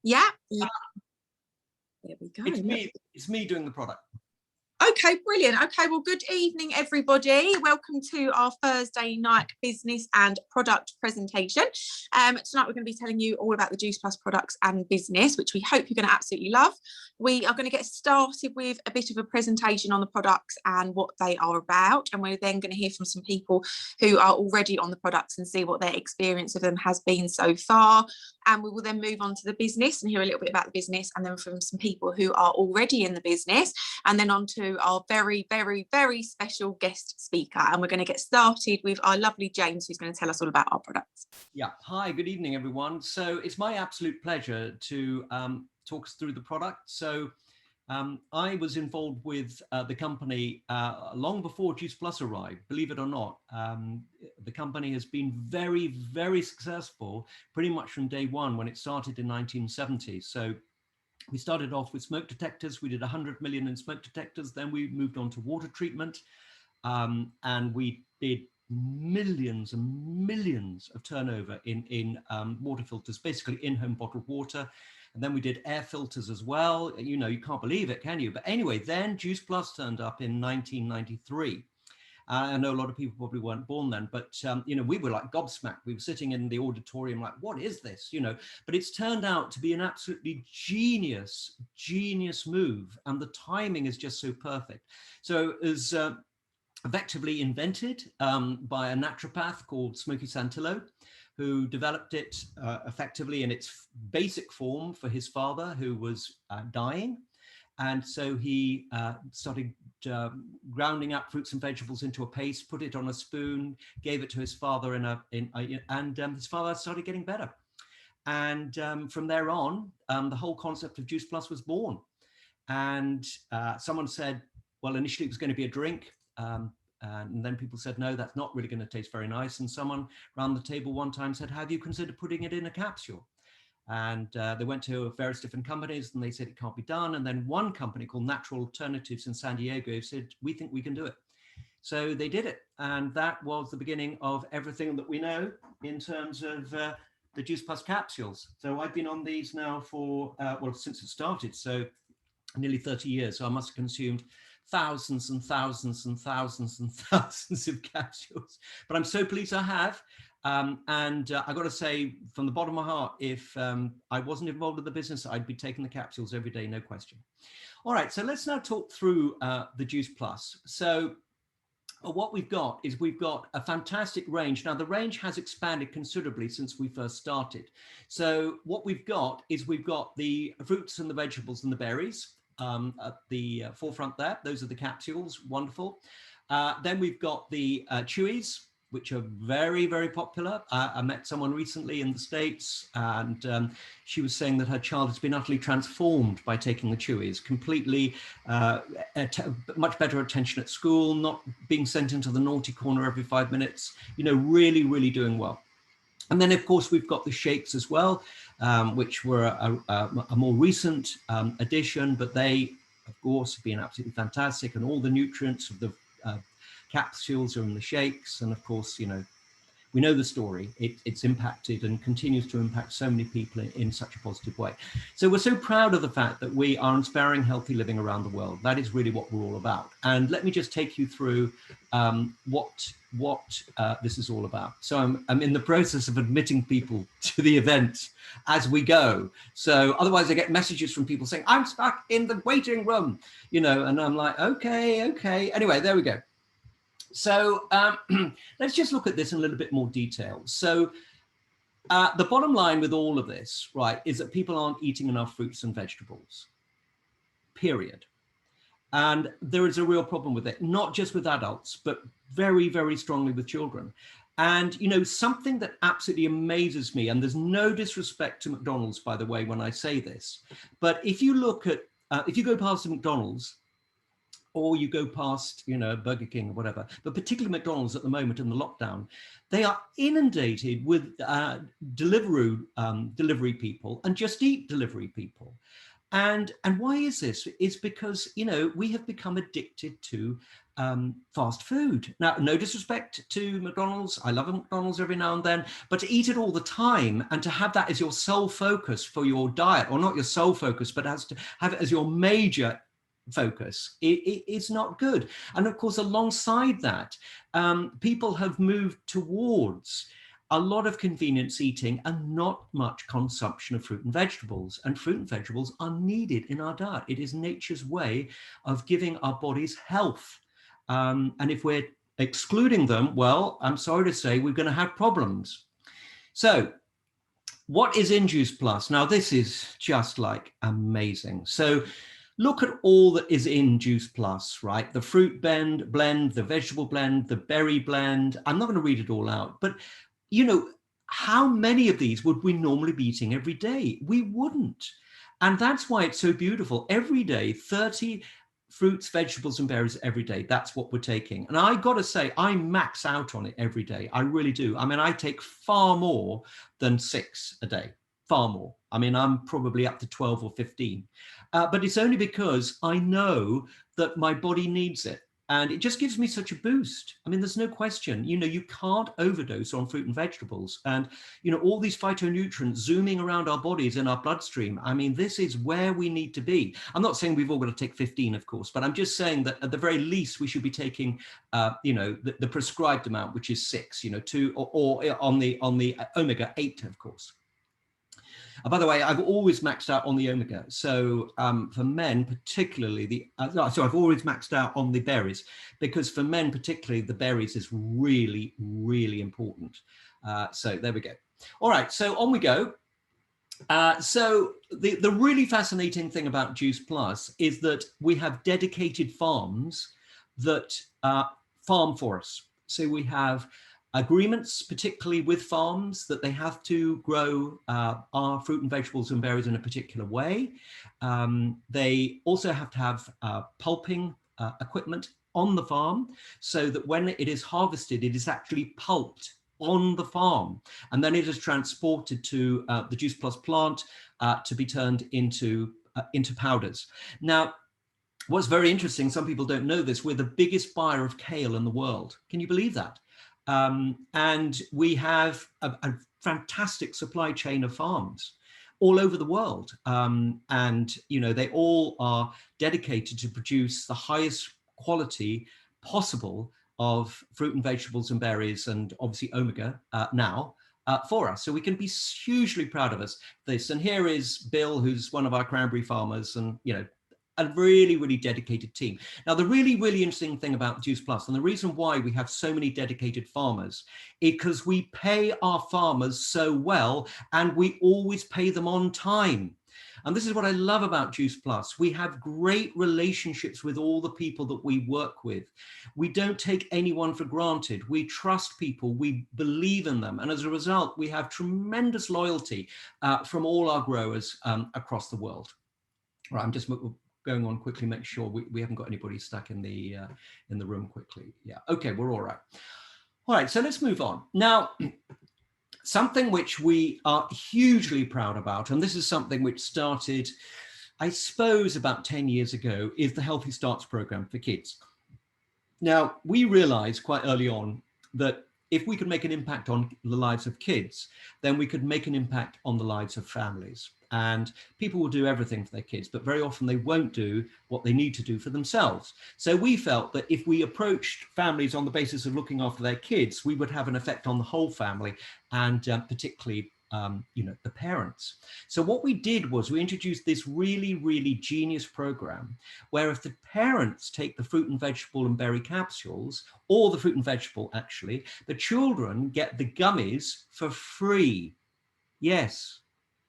Yeah. There we go. It's me doing the product. Okay, brilliant. Okay, well, good evening, everybody. Welcome to our Thursday night business and product presentation. Tonight we're going to be telling you all about the Juice Plus products and business, which we hope you're going to absolutely love. We are going to get started with a bit of a presentation on the products and what they are about, and we're then going to hear from some people who are already on the products and see what their experience of them has been so far. And we will then move on to the business and hear a little bit about the business, and then from some people who are already in the business, and then on to our very, very, very special guest speaker. And we're going to get started with our lovely James, who's going to tell us all about our products. Yeah. Hi, good evening, everyone. So it's my absolute pleasure to talk us through the product. So I was involved with the company long before Juice Plus arrived, believe it or not. The company has been very, very successful pretty much from day one when it started in 1970. So we started off with smoke detectors. We did 100 million in smoke detectors. Then we moved on to water treatment, and we did millions and millions of turnover in water filters, basically in-home bottled water. And then we did air filters as well. You know, you can't believe it, can you? But anyway, then Juice Plus turned up in 1993. I know a lot of people probably weren't born then, but you know, we were like gobsmacked. We were sitting in the auditorium like, what is this? You know, but it's turned out to be an absolutely genius move, and the timing is just so perfect. So it was effectively invented by a naturopath called Smokey Santillo, who developed it effectively in its basic form for his father, who was dying. And so he started grounding up fruits and vegetables into a paste, put it on a spoon, gave it to his father, and his father started getting better. And from there on, the whole concept of Juice Plus was born. And someone said, well, initially it was going to be a drink. And then people said, no, that's not really going to taste very nice. And someone around the table one time said, have you considered putting it in a capsule? And they went to various different companies and they said it can't be done. And then one company called Natural Alternatives in San Diego said, we think we can do it. So they did it. And that was the beginning of everything that we know in terms of the Juice Plus capsules. So I've been on these now for, well, since it started, so nearly 30 years. So I must have consumed thousands and thousands and thousands and thousands of capsules. But I'm so pleased I have. And I got to say, from the bottom of my heart, if I wasn't involved in the business, I'd be taking the capsules every day, no question. All right, so let's now talk through the Juice Plus. So what we've got is we've got a fantastic range. Now, the range has expanded considerably since we first started. So what we've got is we've got the fruits and the vegetables and the berries at the forefront there. Those are the capsules, wonderful. Then we've got the chewies, which are very, very popular. I met someone recently in the States, and she was saying that her child has been utterly transformed by taking the chewies, completely much better attention at school, not being sent into the naughty corner every 5 minutes, you know, really, really doing well. And then, of course, we've got the shakes as well, which were a more recent addition, but they, of course, have been absolutely fantastic, and all the nutrients of the capsules are in the shakes. And of course, you know, we know the story. It's impacted and continues to impact so many people in such a positive way. So we're so proud of the fact that we are inspiring healthy living around the world. That is really what we're all about. And let me just take you through what this is all about. So I'm in the process of admitting people to the event as we go. So otherwise I get messages from people saying, I'm stuck in the waiting room, you know, and I'm like, okay. Anyway, there we go. So let's just look at this in a little bit more detail. So the bottom line with all of this, right, is that people aren't eating enough fruits and vegetables, period. And there is a real problem with it, not just with adults, but very, very strongly with children. And, you know, something that absolutely amazes me, and there's no disrespect to McDonald's, by the way, when I say this, but if you look at, if you go past the McDonald's, or you go past, you know, Burger King or whatever, but particularly McDonald's at the moment in the lockdown, they are inundated with delivery people and Just Eat delivery people. And why is this? It's because, you know, we have become addicted to fast food. Now, no disrespect to McDonald's. I love a McDonald's every now and then, but to eat it all the time and to have that as your sole focus for your diet, or not your sole focus, but as to have it as your major focus, it's not good. And of course, alongside that, people have moved towards a lot of convenience eating and not much consumption of fruit and vegetables. And fruit and vegetables are needed in our diet. It is nature's way of giving our bodies health. And if we're excluding them, well, I'm sorry to say we're going to have problems. So what is in Juice Plus? Now, this is just like amazing. So look at all that is in Juice Plus, right? The fruit blend, the vegetable blend, the berry blend. I'm not going to read it all out, but you know, how many of these would we normally be eating every day? We wouldn't. And that's why it's so beautiful. Every day, 30 fruits, vegetables, and berries every day. That's what we're taking. And I got to say, I max out on it every day. I really do. I mean, I take far more than 6 a day, far more. I mean, I'm probably up to 12 or 15. But it's only because I know that my body needs it. And it just gives me such a boost. I mean, there's no question, you know, you can't overdose on fruit and vegetables. And, you know, all these phytonutrients zooming around our bodies in our bloodstream. I mean, this is where we need to be. I'm not saying we've all got to take 15, of course, but I'm just saying that at the very least, we should be taking, you know, the prescribed amount, which is 6, you know, 2 or on the omega 8, of course. By the way, I've always maxed out on the omega. So for men, particularly so I've always maxed out on the berries, because for men, particularly the berries is really, really important. So there we go. All right, so on we go. So the really fascinating thing about Juice Plus is that we have dedicated farms that farm for us. So we have agreements, particularly with farms, that they have to grow our fruit and vegetables and berries in a particular way. They also have to have pulping equipment on the farm, so that when it is harvested, it is actually pulped on the farm, and then it is transported to the Juice Plus plant to be turned into powders. Now, what's very interesting, some people don't know this, we're the biggest buyer of kale in the world. Can you believe that? And we have a fantastic supply chain of farms all over the world. And, you know, they all are dedicated to produce the highest quality possible of fruit and vegetables and berries, and obviously omega now for us. So we can be hugely proud of this. And here is Bill, who's one of our cranberry farmers, and, you know, a really, really dedicated team. Now, the really, really interesting thing about Juice Plus, and the reason why we have so many dedicated farmers, is because we pay our farmers so well, and we always pay them on time. And this is what I love about Juice Plus. We have great relationships with all the people that we work with. We don't take anyone for granted. We trust people. We believe in them. And as a result, we have tremendous loyalty from all our growers across the world. All right, I'm just going on quickly, make sure we haven't got anybody stuck in the room quickly. Yeah, okay, we're all right. All right, so let's move on. Now, something which we are hugely proud about, and this is something which started, I suppose, about 10 years ago, is the Healthy Starts program for kids. Now, we realized quite early on that if we could make an impact on the lives of kids, then we could make an impact on the lives of families. And people will do everything for their kids, but very often they won't do what they need to do for themselves. So we felt that if we approached families on the basis of looking after their kids, we would have an effect on the whole family, and particularly you know, the parents. So what we did was we introduced this really, really genius program where if the parents take the fruit and vegetable and berry capsules, or the fruit and vegetable actually, the children get the gummies for free. Yes,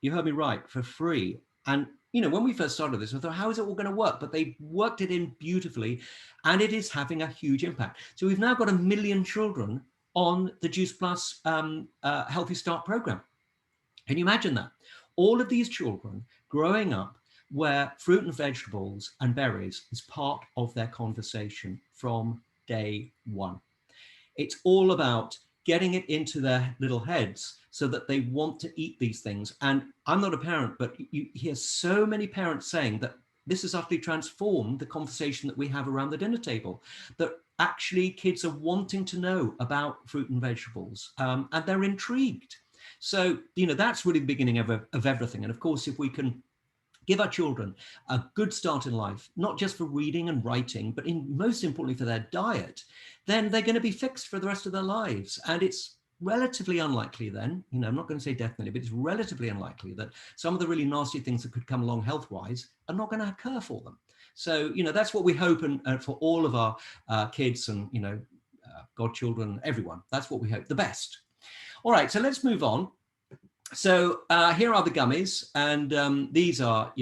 you heard me right, for free. And, you know, when we first started this, I thought, how is it all going to work? But they worked it in beautifully, and it is having a huge impact. So we've now got 1 million children on the Juice Plus Healthy Start program. Can you imagine that? All of these children growing up where fruit and vegetables and berries is part of their conversation from day one. It's all about getting it into their little heads so that they want to eat these things. And I'm not a parent, but you hear so many parents saying that this has utterly transformed the conversation that we have around the dinner table, that actually kids are wanting to know about fruit and vegetables, and they're intrigued. So, that's really the beginning of everything. And of course, if we can give our children a good start in life, not just for reading and writing, but most importantly for their diet, then they're going to be fixed for the rest of their lives. And it's relatively unlikely then, I'm not going to say definitely, but it's relatively unlikely that some of the really nasty things that could come along health-wise are not going to occur for them. So, that's what we hope, and for all of our kids and, godchildren, everyone, that's what we hope, the best. All right, so let's move on. So here are the gummies, and these are,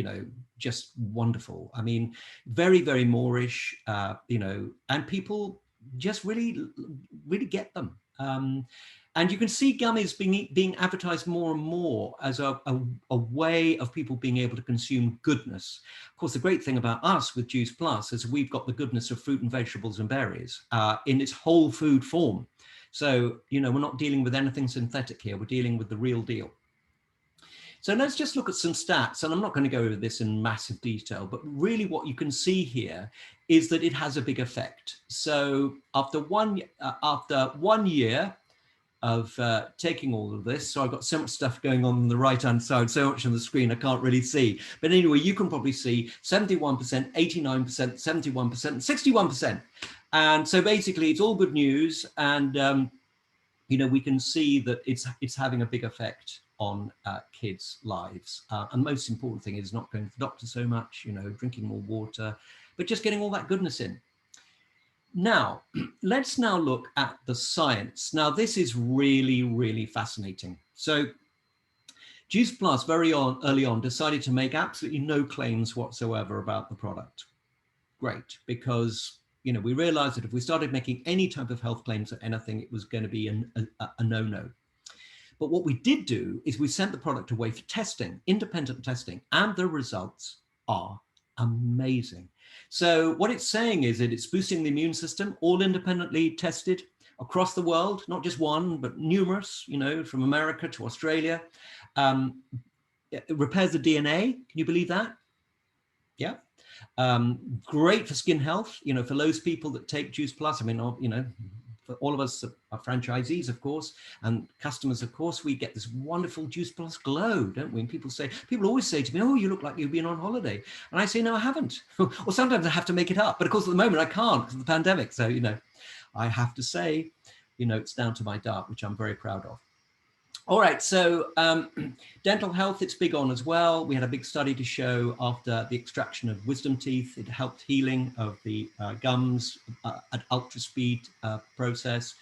just wonderful. I mean, very, very Moorish, and people just really, really get them. And you can see gummies being advertised more and more as a way of people being able to consume goodness. Of course, the great thing about us with Juice Plus is we've got the goodness of fruit and vegetables and berries in its whole food form. So, we're not dealing with anything synthetic here. We're dealing with the real deal. So let's just look at some stats, and I'm not going to go over this in massive detail, but really what you can see here is that it has a big effect. So after one year of taking all of this, so I've got so much stuff going on the right-hand side, so much on the screen I can't really see. But anyway, you can probably see 71%, 89%, 71%, and 61%. And so basically it's all good news, and we can see that it's having a big effect on kids' lives. And the most important thing is not going to the doctor so much, drinking more water, but just getting all that goodness in. Now, let's now look at the science. Now, this is really, really fascinating. So Juice Plus very early on decided to make absolutely no claims whatsoever about the product. Great, because we realized that if we started making any type of health claims or anything, it was going to be a no-no. But what we did do is we sent the product away for testing, independent testing, and the results are amazing. So what it's saying is that it's boosting the immune system, all independently tested across the world, not just one, but numerous, from America to Australia. It repairs the DNA. Can you believe that? Yeah. Great for skin health, for those people that take Juice Plus. I mean, for all of us are franchisees, of course, and customers, of course, we get this wonderful Juice Plus glow, don't we? And people always say to me, oh, you look like you've been on holiday. And I say, no, I haven't. Or sometimes I have to make it up. But of course, at the moment I can't because of the pandemic. So, I have to say, it's down to my diet, which I'm very proud of. All right, so dental health, it's big on as well. We had a big study to show after the extraction of wisdom teeth, it helped healing of the gums at ultra speed process,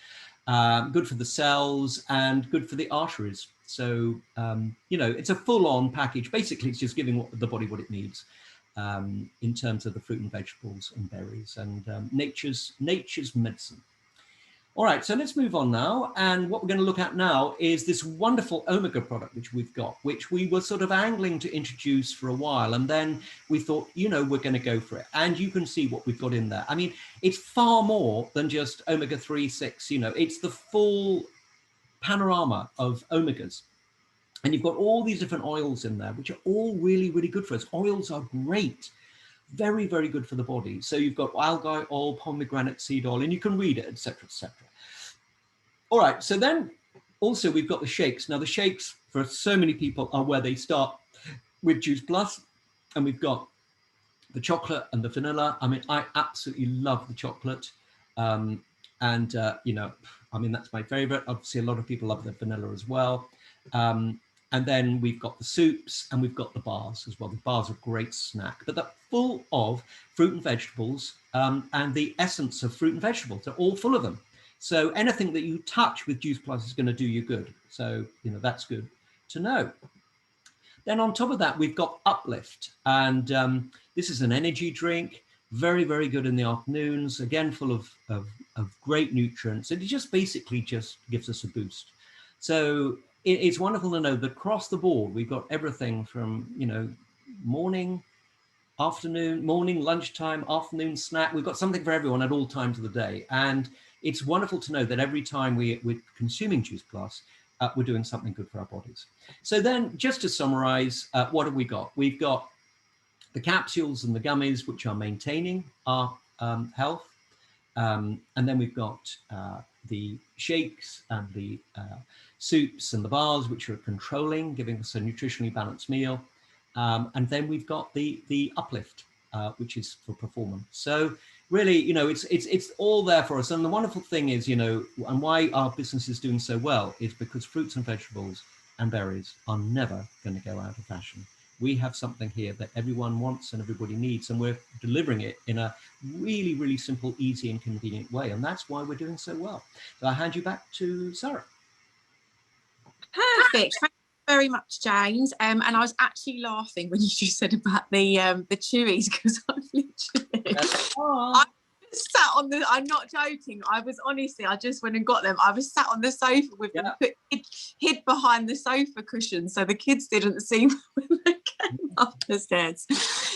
good for the cells and good for the arteries. So, it's a full on package. Basically, it's just giving the body what it needs in terms of the fruit and vegetables and berries and nature's medicine. All right, so let's move on now. And what we're going to look at now is this wonderful omega product, which we've got, which we were sort of angling to introduce for a while. And then we thought, we're going to go for it. And you can see what we've got in there. I mean, it's far more than just omega-3, 6, it's the full panorama of omegas. And you've got all these different oils in there, which are all really, really good for us. Oils are great. Very, very good for the body. So you've got algae oil, pomegranate seed oil, and you can read it, etc., etc. All right, so then also we've got the shakes. Now the shakes for so many people are where they start with Juice Plus, and we've got the chocolate and the vanilla. I mean, I absolutely love the chocolate. That's my favorite. Obviously, a lot of people love the vanilla as well. And then we've got the soups and we've got the bars as well. The bars are a great snack, but they're full of fruit and vegetables and the essence of fruit and vegetables. They're all full of them. So anything that you touch with Juice Plus is going to do you good. So, that's good to know. Then on top of that, we've got Uplift. And this is an energy drink, very, very good in the afternoons, again, full of great nutrients. And it just basically just gives us a boost. So it's wonderful to know that across the board, we've got everything from, morning, afternoon, morning, lunchtime, afternoon snack. We've got something for everyone at all times of the day. And it's wonderful to know that every time we're consuming Juice Plus, we're doing something good for our bodies. So then, just to summarize, what have we got? We've got the capsules and the gummies, which are maintaining our health. And then we've got the shakes and the soups and the bars, which are controlling, giving us a nutritionally balanced meal. And then we've got the uplift, which is for performance. So really, you know, it's all there for us. And the wonderful thing is, you know, and why our business is doing so well is because fruits and vegetables and berries are never going to go out of fashion. We have something here that everyone wants and everybody needs, and we're delivering it in a really, really simple, easy and convenient way. And that's why we're doing so well. So I hand you back to Sarah. Perfect. Thank you very much, James. And I was actually laughing when you just said about the chewies, because I've literally I sat on the, I'm not joking, I was honestly, I just went and got them. I was sat on the sofa with them hid behind the sofa cushion so the kids didn't see me when they came up the stairs.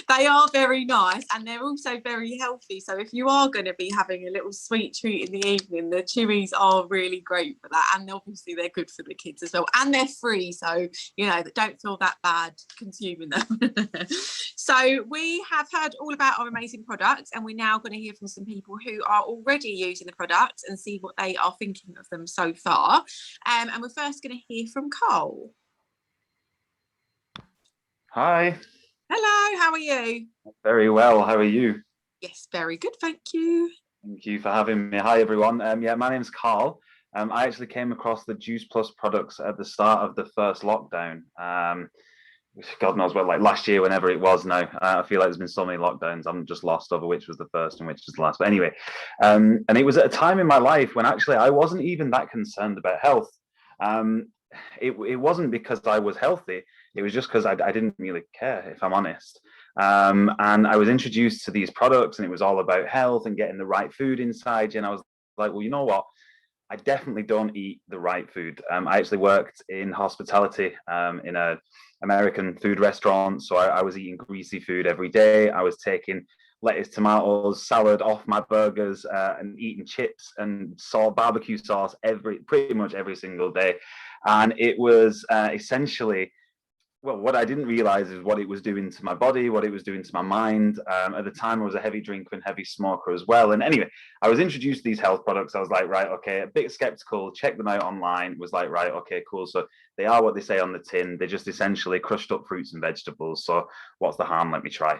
They are very nice and they're also very healthy, so if you are going to be having a little sweet treat in the evening, the chewies are really great for that, and obviously they're good for the kids as well, and they're free, so you know, don't feel that bad consuming them. So we have heard all about our amazing products, and we're now going to hear from some people who are already using the products and see what they are thinking of them so far. And we're first going to hear from Carl. Hi. Hello, how are you? Very well. How are you? Yes, very good, thank you. Thank you for having me. Hi, everyone. Yeah, my name's Carl. I actually came across the Juice Plus products at the start of the first lockdown. God knows what, like last year, whenever it was now. I feel like there's been so many lockdowns. I'm just lost over which was the first and which was the last. But anyway, and it was at a time in my life when actually I wasn't even that concerned about health. It wasn't because I was healthy. It was just because I didn't really care, if I'm honest. And I was introduced to these products and it was all about health and getting the right food inside you. And I was like, well, you know what? I definitely don't eat the right food. I actually worked in hospitality in a American food restaurant. So I was eating greasy food every day. I was taking lettuce, tomatoes, salad off my burgers and eating chips and barbecue sauce pretty much every single day. And it was essentially, well, what I didn't realize is what it was doing to my body, what it was doing to my mind. At the time, I was a heavy drinker and heavy smoker as well. And anyway, I was introduced to these health products. I was like, right, okay, a bit skeptical, checked them out online, was like, right, okay, cool. So they are what they say on the tin. They're just essentially crushed up fruits and vegetables. So what's the harm? Let me try.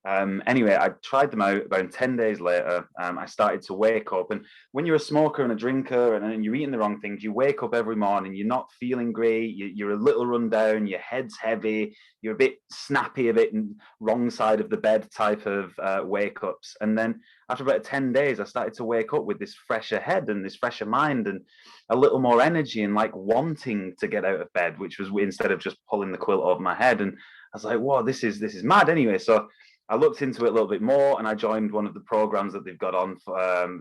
Anyway, I tried them out. About 10 days later, I started to wake up. And when you're a smoker and a drinker and you're eating the wrong things, you wake up every morning, you're not feeling great, you're a little run down, your head's heavy, you're a bit snappy, a bit wrong side of the bed type of wake-ups. And then after about 10 days, I started to wake up with this fresher head and this fresher mind and a little more energy and like wanting to get out of bed, which was instead of just pulling the quilt over my head. And I was like, whoa, this is mad. Anyway, so I looked into it a little bit more and I joined one of the programs that they've got on,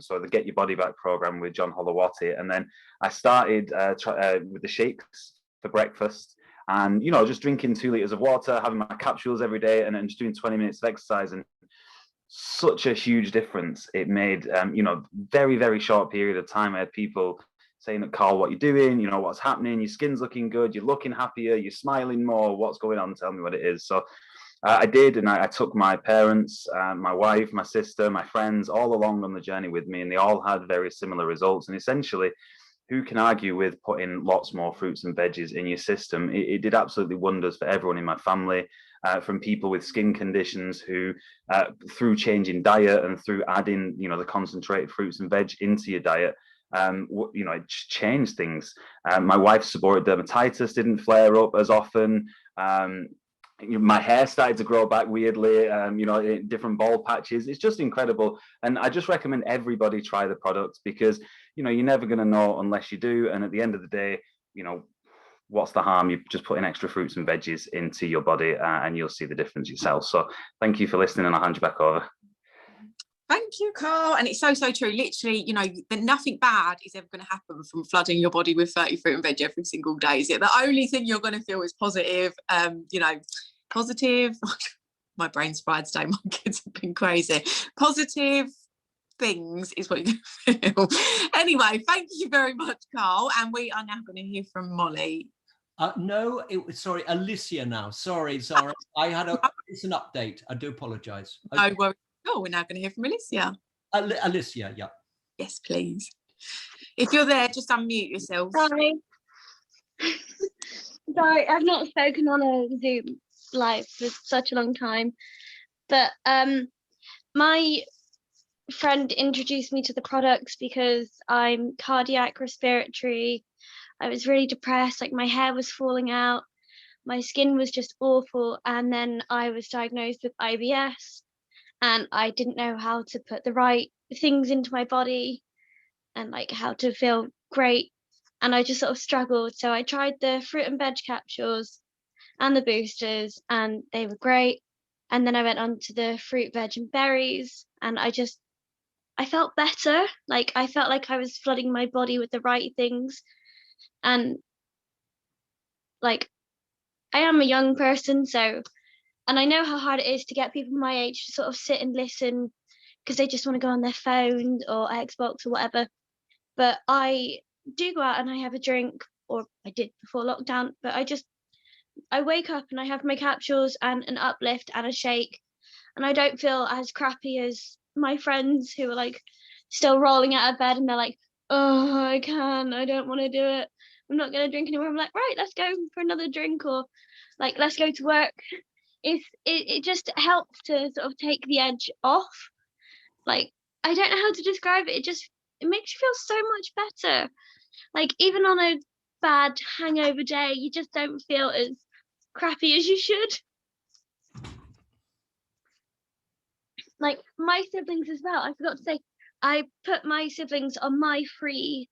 so the Get Your Body Back program with John Holowati. And then I started with the shakes for breakfast and, you know, just drinking 2 liters of water, having my capsules every day and then just doing 20 minutes of exercise. And such a huge difference it made, you know, very, very short period of time. I had people saying, Carl, what you're doing, you know, what's happening, your skin's looking good, you're looking happier, you're smiling more, what's going on, tell me what it is. So I did, and I took my parents, my wife, my sister, my friends, all along on the journey with me, and they all had very similar results. And essentially, who can argue with putting lots more fruits and veggies in your system? It did absolutely wonders for everyone in my family, from people with skin conditions who, through changing diet and through adding, you know, the concentrated fruits and veg into your diet, you know, it changed things. My wife's seborrheic dermatitis didn't flare up as often. My hair started to grow back weirdly, you know, different bald patches. It's just incredible. And I just recommend everybody try the products because, you know, you're never going to know unless you do. And at the end of the day, you know, what's the harm? You just put in extra fruits and veggies into your body and you'll see the difference yourself. So thank you for listening and I'll hand you back over. Thank you, Carl. And it's so true. Literally, you know, nothing bad is ever going to happen from flooding your body with 30 fruit and veg every single day. Is it? The only thing you're going to feel is positive, you know, positive. My brain's fried today. My kids have been crazy. Positive things is what you're going to feel. Anyway, thank you very much, Carl. And we are now going to hear from Molly. No, sorry, Alicia now. Sorry, Zara. It's an update. I do apologise. Okay. No worries. Oh, we're now going to hear from Alicia. Alicia, yeah. Yes, please. If you're there, just unmute yourself. Sorry, I've not spoken on a Zoom live for such a long time. But my friend introduced me to the products because I'm cardiac respiratory. I was really depressed, like my hair was falling out, my skin was just awful, and then I was diagnosed with IBS, and I didn't know how to put the right things into my body and like how to feel great, and I just sort of struggled. So I tried the fruit and veg capsules and the boosters, and they were great. And then I went on to the fruit, veg and berries, and I felt better. Like I felt like I was flooding my body with the right things. And like I am a young person, so, and I know how hard it is to get people my age to sort of sit and listen because they just want to go on their phone or Xbox or whatever. But I do go out and I have a drink, or I did before lockdown, but I wake up and I have my capsules and an uplift and a shake, and I don't feel as crappy as my friends who are like still rolling out of bed and they're like, oh, I don't want to do it. I'm not going to drink anymore. I'm like, right, let's go for another drink, or like, let's go to work. It just helps to sort of take the edge off. Like, I don't know how to describe it. It makes you feel so much better. Like, even on a bad hangover day, you just don't feel as crappy as you should. Like my siblings as well, I forgot to say, I put my siblings on my free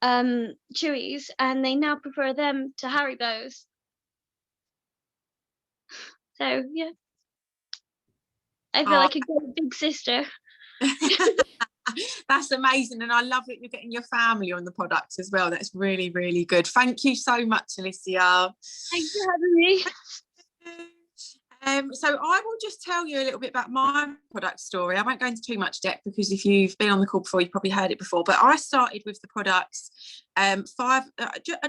Chewies, and they now prefer them to Haribo's. So yeah, I feel like a good big sister. That's amazing, and I love that you're getting your family on the products as well. That's really, really good. Thank you so much, Alicia. Thanks for having me. So I will just tell you a little bit about my product story. I won't go into too much depth because if you've been on the call before, you've probably heard it before. But I started with the products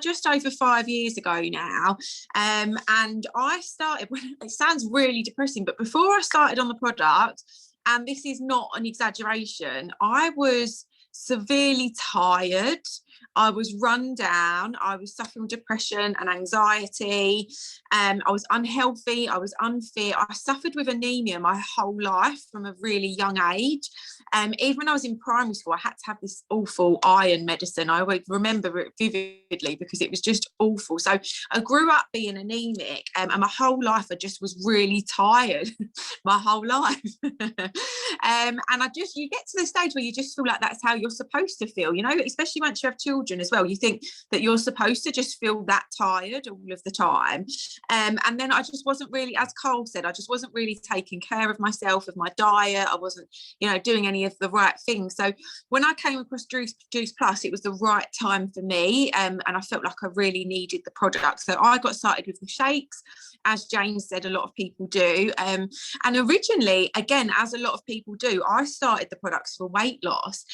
just over 5 years ago now, and I started. It sounds really depressing, but before I started on the product, and this is not an exaggeration, I was severely tired. I was run down. I was suffering depression and anxiety. I was unhealthy. I was unfit. I suffered with anemia my whole life from a really young age. Even when I was in primary school, I had to have this awful iron medicine. I would remember it vividly because it was just awful. So I grew up being anemic, and my whole life I just was really tired my whole life. And you get to the stage where you just feel like that's how you're supposed to feel, you know, especially once you have children as well. You think that you're supposed to just feel that tired all of the time. And then I just wasn't really, as Carl said, I just wasn't really taking care of myself, of my diet. I wasn't, you know, doing any of the right things. So when I came across Juice Plus, it was the right time for me, and I felt like I really needed the product. So I got started with the shakes, as James said, a lot of people do. And originally, again, as a lot of people do, I started the products for weight loss.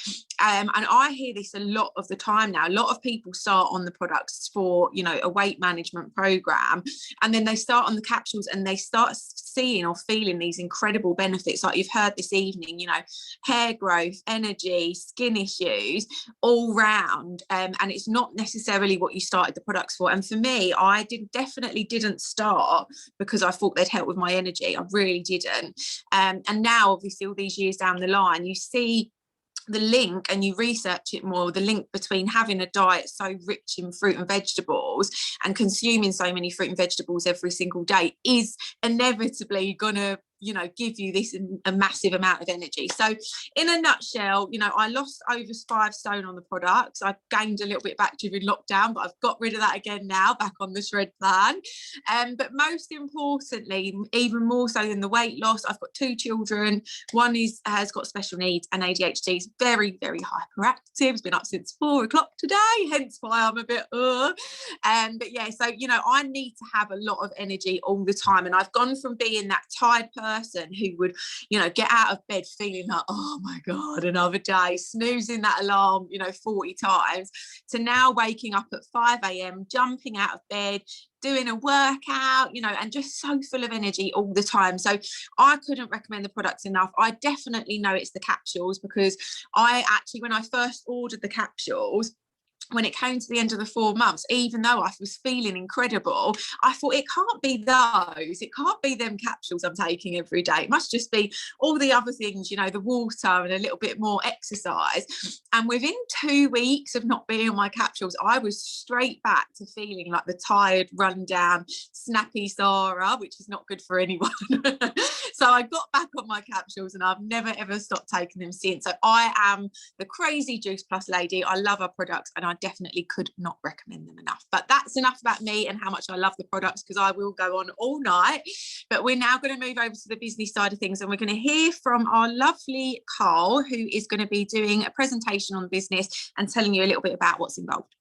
And I hear this a lot of the time now. A lot of people start on the products for, you know, a weight management program, and then they start on the capsules and they start seeing or feeling these incredible benefits, like you've heard this evening, you know, hair growth, energy, skin issues, all round. And it's not necessarily what you started the products for. And for me, I definitely didn't start because I thought they'd help with my energy. I really didn't. And now, obviously, all these years down the line, you see the link and you research it more, the link between having a diet so rich in fruit and vegetables and consuming so many fruit and vegetables every single day is inevitably gonna, you know, give you this a massive amount of energy. So in a nutshell, you know, I lost over 5 stone on the products. I gained a little bit back during lockdown, but I've got rid of that again now, back on the shred plan. But most importantly, even more so than the weight loss, I've got 2 children. One has got special needs and ADHD. Is very, very hyperactive. Has been up since 4 o'clock today, hence why I'm a bit but yeah, so, you know, I need to have a lot of energy all the time. And I've gone from being that tired person person who would, get out of bed feeling like, oh my God, another day, snoozing that alarm, 40 times, to now waking up at 5 a.m, jumping out of bed, doing a workout, and just so full of energy all the time. So I couldn't recommend the products enough. I definitely know it's the capsules, because I actually, when I first ordered the capsules, when it came to the end of the 4 months, even though I was feeling incredible, I thought, it can't be those, it can't be them capsules I'm taking every day. It must just be all the other things, the water and a little bit more exercise. And within 2 weeks of not being on my capsules, I was straight back to feeling like the tired, run down, snappy Sara, which is not good for anyone. So I got back on my capsules, and I've never ever stopped taking them since. So I am the crazy Juice Plus lady. I love our products, and I definitely could not recommend them enough. But that's enough about me and how much I love the products, because I will go on all night. But we're now going to move over to the business side of things, and we're going to hear from our lovely Carl, who is going to be doing a presentation on business and telling you a little bit about what's involved.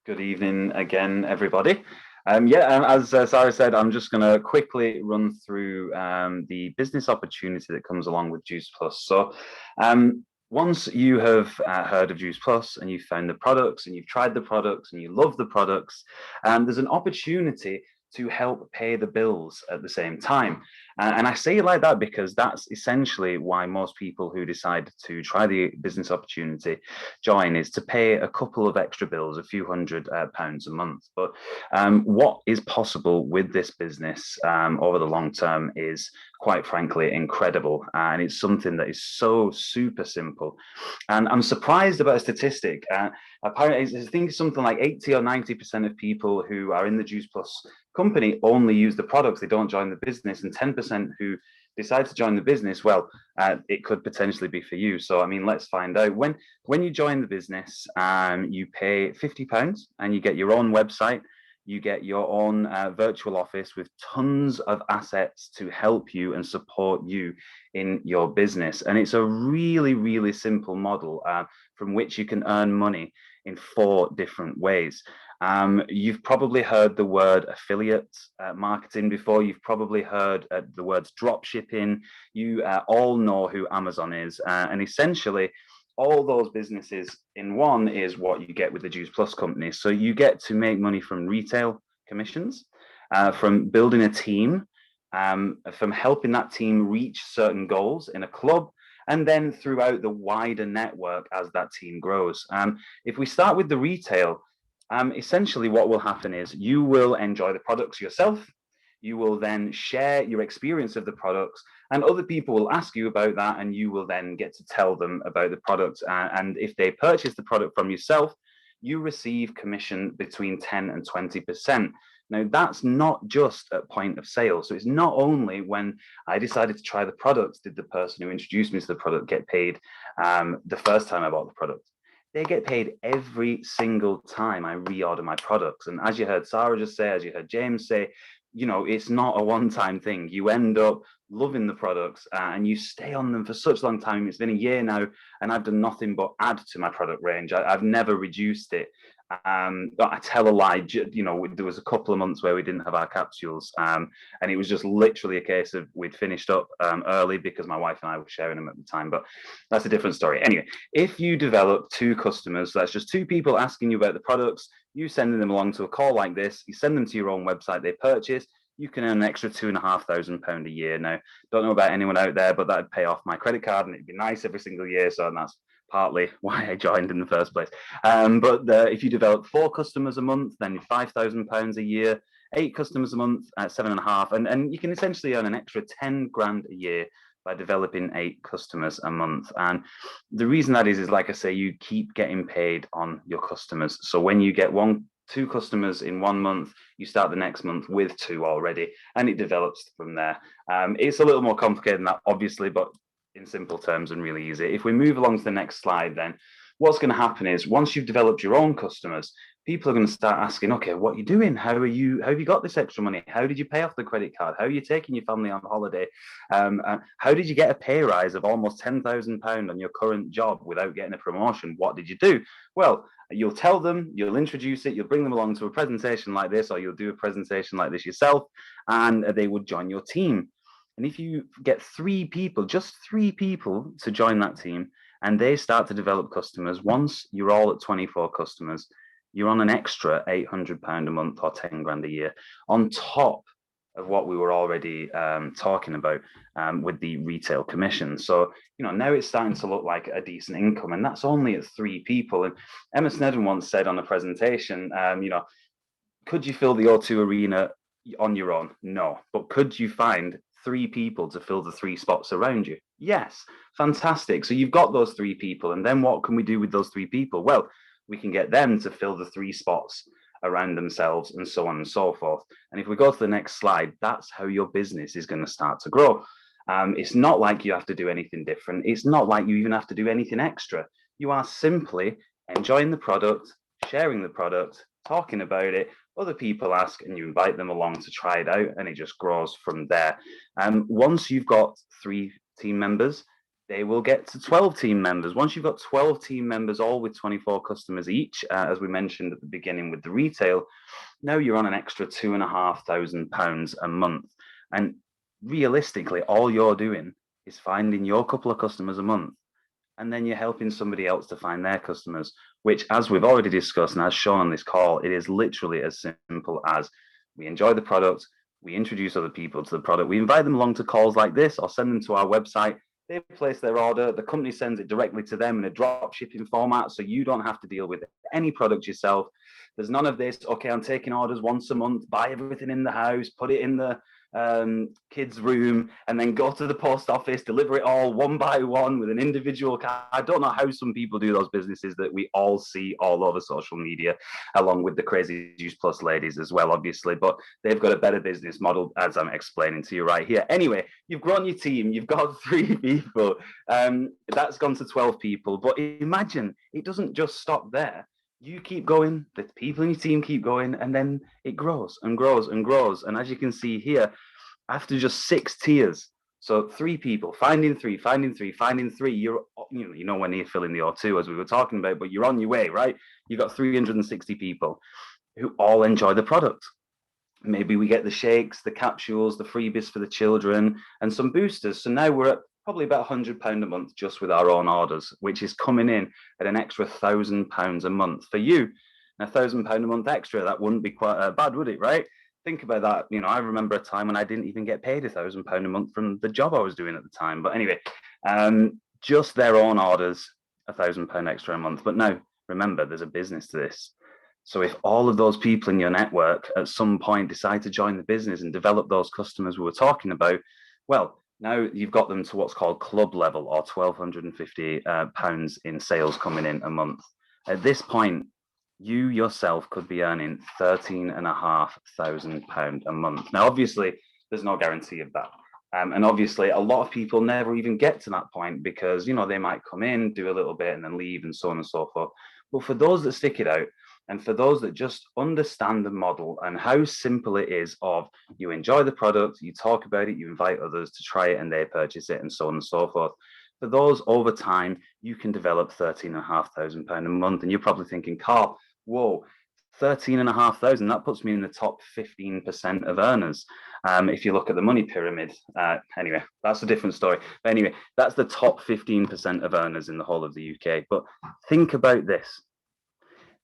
Good evening again, everybody. As Sara said, I'm just going to quickly run through the business opportunity that comes along with Juice Plus. So once you have heard of Juice Plus, and you've found the products, and you've tried the products, and you love the products, there's an opportunity to help pay the bills at the same time. And I say it like that because that's essentially why most people who decide to try the business opportunity join, is to pay a couple of extra bills, a few £100 a month. But what is possible with this business over the long term is, quite frankly, incredible. And it's something that is so super simple. And I'm surprised about a statistic. Apparently, I think something like 80 or 90% of people who are in the Juice Plus company only use the products, they don't join the business. And 10% who decide to join the business, well, it could potentially be for you. So, I mean, let's find out. When you join the business, you pay £50 and you get your own website. You get your own virtual office with tons of assets to help you and support you in your business. And it's a really, really simple model from which you can earn money in 4 different ways. You've probably heard the word affiliate marketing before. You've probably heard the words drop shipping. You all know who Amazon is. And essentially, all those businesses in one is what you get with the Juice Plus company. So you get to make money from retail commissions, from building a team, from helping that team reach certain goals in a club, and then throughout the wider network as that team grows. If we start with the retail, essentially what will happen is you will enjoy the products yourself. You will then share your experience of the products, and other people will ask you about that, and you will then get to tell them about the products. And if they purchase the product from yourself, you receive commission between 10 and 20%. Now, that's not just at point of sale. So it's not only when I decided to try the products did the person who introduced me to the product get paid the first time I bought the product. They get paid every single time I reorder my products. And as you heard Sara just say, as you heard James say, it's not a one-time thing. You end up loving the products and you stay on them for such a long time. It's been a year now, and I've done nothing but add to my product range. I've never reduced it. I tell a lie. There was a couple of months where we didn't have our capsules, and it was just literally a case of we'd finished up early because my wife and I were sharing them at the time. But that's a different story. Anyway, if you develop 2 customers, so that's just 2 people asking you about the products, you sending them along to a call like this, you send them to your own website, they purchase, you can earn an extra £2,500 a year. Now, don't know about anyone out there, but that'd pay off my credit card, and it'd be nice every single year. So that's partly why I joined in the first place. But if you develop 4 customers a month, then you're £5,000 a year. 8 customers a month at 7.5, and you can essentially earn an extra 10 grand a year by developing 8 customers a month. And the reason that is like I say, you keep getting paid on your customers. So when you get 2 customers in 1 month, you start the next month with 2 already, and it develops from there. It's a little more complicated than that, obviously, but in simple terms and really easy. If we move along to the next slide, then what's going to happen is once you've developed your own customers, people are going to start asking, okay, what are you doing? How have you got this extra money? How did you pay off the credit card? How are you taking your family on holiday? How did you get a pay rise of almost £10,000 on your current job without getting a promotion? What did you do? Well, you'll tell them, you'll introduce it, you'll bring them along to a presentation like this, or you'll do a presentation like this yourself, and they would join your team. And if you get 3 people, just 3 people to join that team, and they start to develop customers, once you're all at 24 customers, you're on an extra £800 a month or 10 grand a year on top of what we were already talking about with the retail commission. So, now it's starting to look like a decent income, and that's only at 3 people. And Emma Snedden once said on a presentation, could you fill the O2 arena on your own? No. But could you find 3 people to fill the 3 spots around you? Yes. Fantastic. So you've got those 3 people. And then what can we do with those 3 people? Well, we can get them to fill the 3 spots around themselves, and so on and so forth. And if we go to the next slide, that's how your business is going to start to grow. It's not like you have to do anything different. It's not like you even have to do anything extra. You are simply enjoying the product, sharing the product, talking about it. Other people ask, and you invite them along to try it out, and it just grows from there. Once you've got 3 team members, they will get to 12 team members. Once you've got 12 team members, all with 24 customers each, as we mentioned at the beginning with the retail, now you're on an extra £2,500 a month. And realistically, all you're doing is finding your couple of customers a month, and then you're helping somebody else to find their customers, which, as we've already discussed and as shown on this call, it is literally as simple as we enjoy the product, we introduce other people to the product, we invite them along to calls like this, or send them to our website. They place their order, the company sends it directly to them in a drop shipping format, so you don't have to deal with any product yourself. There's none of this, okay, I'm taking orders once a month, buy everything in the house, put it in the kids' room, and then go to the post office, deliver it all one by one with an individual card. I don't know how some people do those businesses that we all see all over social media, along with the crazy Juice Plus ladies as well, obviously, but they've got a better business model, as I'm explaining to you right here. Anyway, you've grown your team, you've got 3 people, that's gone to 12 people, but imagine it doesn't just stop there. You keep going, the people in your team keep going, and then it grows and grows and grows. And as you can see here, after just 6 tiers, so 3 people, finding 3, finding 3, finding 3, you're when you're filling the O2, as we were talking about, but you're on your way, right? You've got 360 people who all enjoy the product. Maybe we get the shakes, the capsules, the freebies for the children, and some boosters. So now we're at probably about £100 a month just with our own orders, which is coming in at an extra £1,000 a month for you. And £1,000 a month extra, that wouldn't be quite bad, would it? Right? Think about that. I remember a time when I didn't even get paid £1,000 a month from the job I was doing at the time. But anyway, just their own orders, £1,000 extra a month. But now, remember, there's a business to this. So if all of those people in your network at some point decide to join the business and develop those customers we were talking about, well, now you've got them to what's called club level, or £1,250 in sales coming in a month. At this point, you yourself could be earning £13,500 a month. Now, obviously, there's no guarantee of that. And obviously, a lot of people never even get to that point because, they might come in, do a little bit and then leave and so on and so forth. But for those that stick it out, and for those that just understand the model and how simple it is of you enjoy the product, you talk about it, you invite others to try it and they purchase it and so on and so forth. For those, over time, you can develop £13,500 a month. And you're probably thinking, Carl, whoa, 13,500, that puts me in the top 15% of earners. If you look at the money pyramid, anyway, that's a different story. But anyway, that's the top 15% of earners in the whole of the UK. But think about this.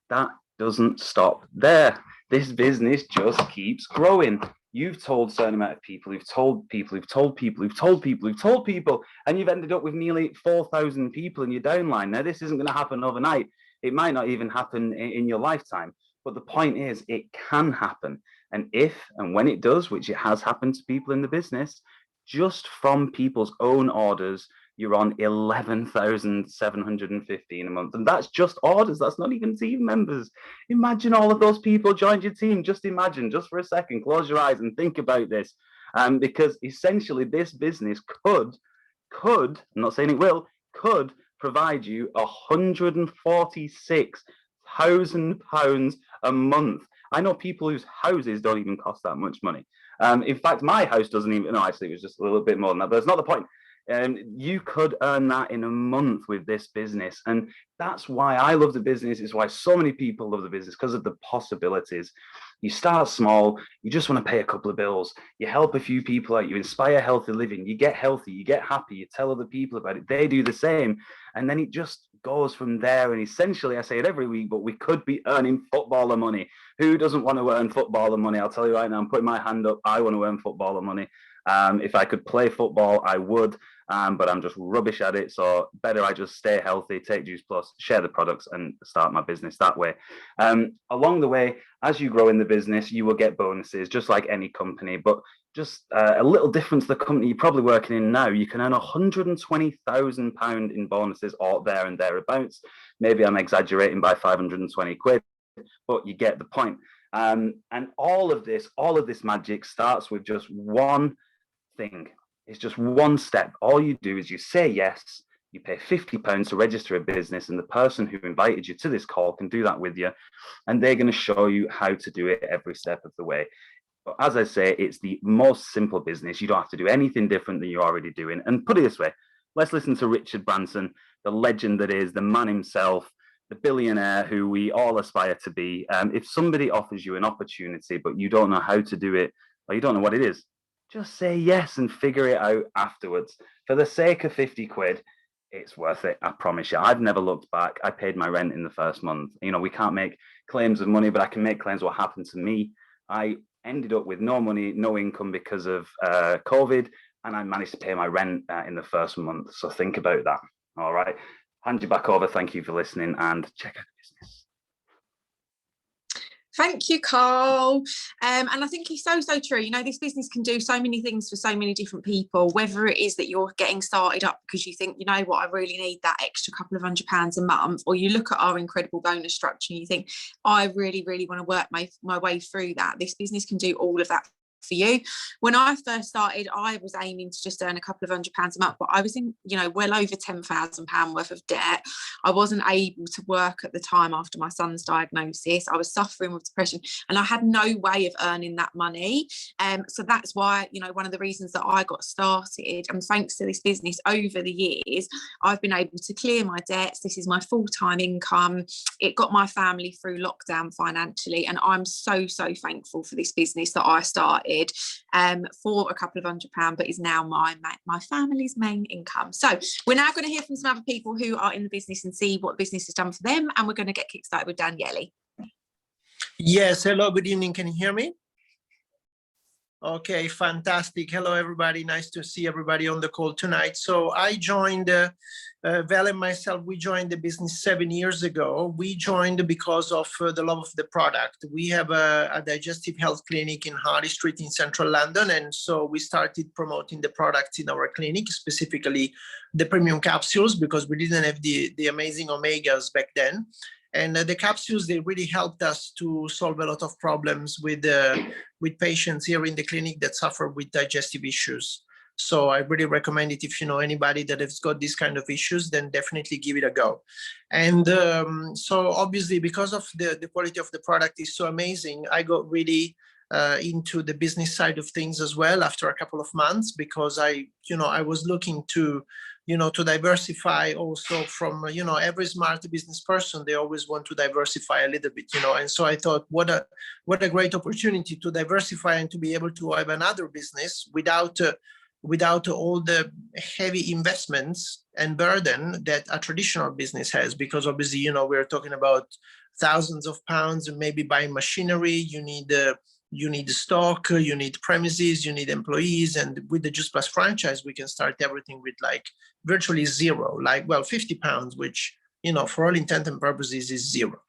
That doesn't stop there. This business just keeps growing. You've told a certain amount of people, who've told people, who've told people, who've told people, who've told people, and you've ended up with nearly 4,000 people in your downline. Now, this isn't going to happen overnight. It might not even happen in your lifetime. But the point is, it can happen. And if and when it does, which it has happened to people in the business, just from people's own orders, you're on 11,715 a month. And that's just orders. That's not even team members. Imagine all of those people joined your team. Just imagine, just for a second, close your eyes and think about this. Because essentially this business could, I'm not saying it will, could provide you £146,000 a month. I know people whose houses don't even cost that much money. In fact, my house doesn't even, no, actually, it was just a little bit more than that, but it's not the point. You could earn that in a month with this business. And that's why I love the business. It's why so many people love the business, because of the possibilities. You start small, you just want to pay a couple of bills, you help a few people out, you inspire healthy living, you get healthy, you get happy, you tell other people about it, they do the same. And then it just goes from there. And essentially, I say it every week, but we could be earning footballer money. Who doesn't want to earn footballer money? I'll tell you right now, I'm putting my hand up. I want to earn footballer money. If I could play football, I would, but I'm just rubbish at it. So better I just stay healthy, take Juice Plus, share the products, and start my business that way. Along the way, as you grow in the business, you will get bonuses, just like any company. But just a little difference, the company you're probably working in now, you can earn £120,000 in bonuses, or there and thereabouts. Maybe I'm exaggerating by 520 quid, but you get the point. And all of this magic starts with just one thing. It's just one step. All you do is you say yes, you pay £50 to register a business, and the person who invited you to this call can do that with you, and they're going to show you how to do it every step of the way. But as I say, it's the most simple business. You don't have to do anything different than you're already doing. And put it this way, let's listen to Richard Branson, the legend that is, the man himself, the billionaire who we all aspire to be. If somebody offers you an opportunity, but you don't know how to do it, or you don't know what it is, just say yes and figure it out afterwards. For the sake of 50 quid, it's worth it. I promise you. I've never looked back. I paid my rent in the first month. You know, we can't make claims of money, but I can make claims what happened to me. I ended up with no money, no income because of COVID, and I managed to pay my rent in the first month. So think about that. All right. Hand you back over. Thank you for listening, and check out the business. Thank you, Carl. And I think it's so true. You know, this business can do so many things for so many different people, whether it is that you're getting started up because you think, you know what, I really need that extra couple of £100 a month, or you look at our incredible bonus structure and you think, I really, really want to work my way through that. This business can do all of that for you. When I first started, I was aiming to just earn a couple of £100 a month, but I was in, you know, well over £10,000 worth of debt. I wasn't able to work at the time after my son's diagnosis. I was suffering with depression, and I had no way of earning that money. So that's why, you know, one of the reasons that I got started, and thanks to this business over the years, I've been able to clear my debts. This is my full-time income. It got my family through lockdown financially, and I'm so thankful for this business that I started for a couple of £100, but is now my family's main income. So we're now going to hear from some other people who are in the business and see what business has done for them, and we're going to get kickstarted with Daniele. Yes, hello, good evening. Can you hear me? Okay, fantastic. Hello, everybody. Nice to see everybody on the call tonight. So I joined, Val and myself, we joined the business 7 years ago. We joined because of the love of the product. We have a digestive health clinic in Harley Street in central London. And so we started promoting the products in our clinic, specifically the premium capsules, because we didn't have the amazing omegas back then. And the capsules, they really helped us to solve a lot of problems with patients here in the clinic that suffer with digestive issues. So I really recommend it. If you know anybody that has got these kind of issues, then definitely give it a go. And so obviously, because of the quality of the product is so amazing, I got really into the business side of things as well after a couple of months, because I was looking to diversify also from, every smart business person, they always want to diversify a little bit, and so I thought, what a great opportunity to diversify and to be able to have another business without all the heavy investments and burden that a traditional business has, because obviously, we're talking about thousands of pounds, and maybe buying machinery, you need stock, you need premises, you need employees. And with the Juice Plus franchise, we can start everything with like virtually zero, £50, which, for all intent and purposes is zero.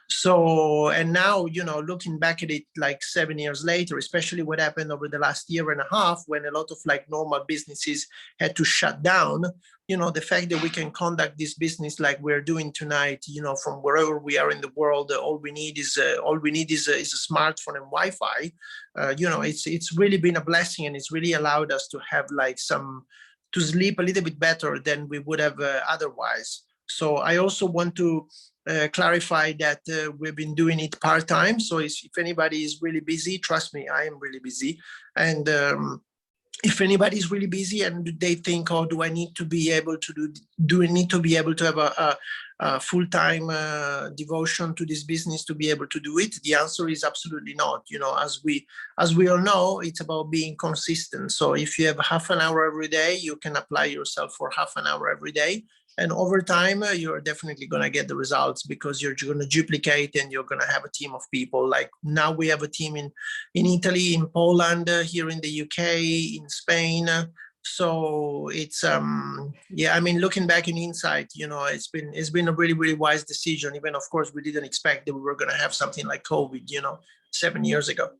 So, and now, looking back at it like 7 years later, especially what happened over the last year and a half, when a lot of like normal businesses had to shut down, the fact that we can conduct this business like we're doing tonight, from wherever we are in the world, all we need is a smartphone and Wi-Fi. It's really been a blessing, and it's really allowed us to have to sleep a little bit better than we would have otherwise. So I also want to clarify that we've been doing it part-time. So if anybody is really busy, trust me, I am really busy. And if anybody is really busy and they think, oh, do I need to be able to do I need to be able to have a full-time devotion to this business to be able to do it? The answer is absolutely not. You know, as we all know, it's about being consistent. So if you have half an hour every day, you can apply yourself for half an hour every day. And over time, you're definitely going to get the results, because you're going to duplicate and you're going to have a team of people. Like now we have a team in Italy, in Poland, here in the UK, in Spain. So it's, yeah, I mean, looking back in hindsight, you know, it's been a really, really wise decision. Even, of course, we didn't expect that we were going to have something like COVID, you know, 7 years ago.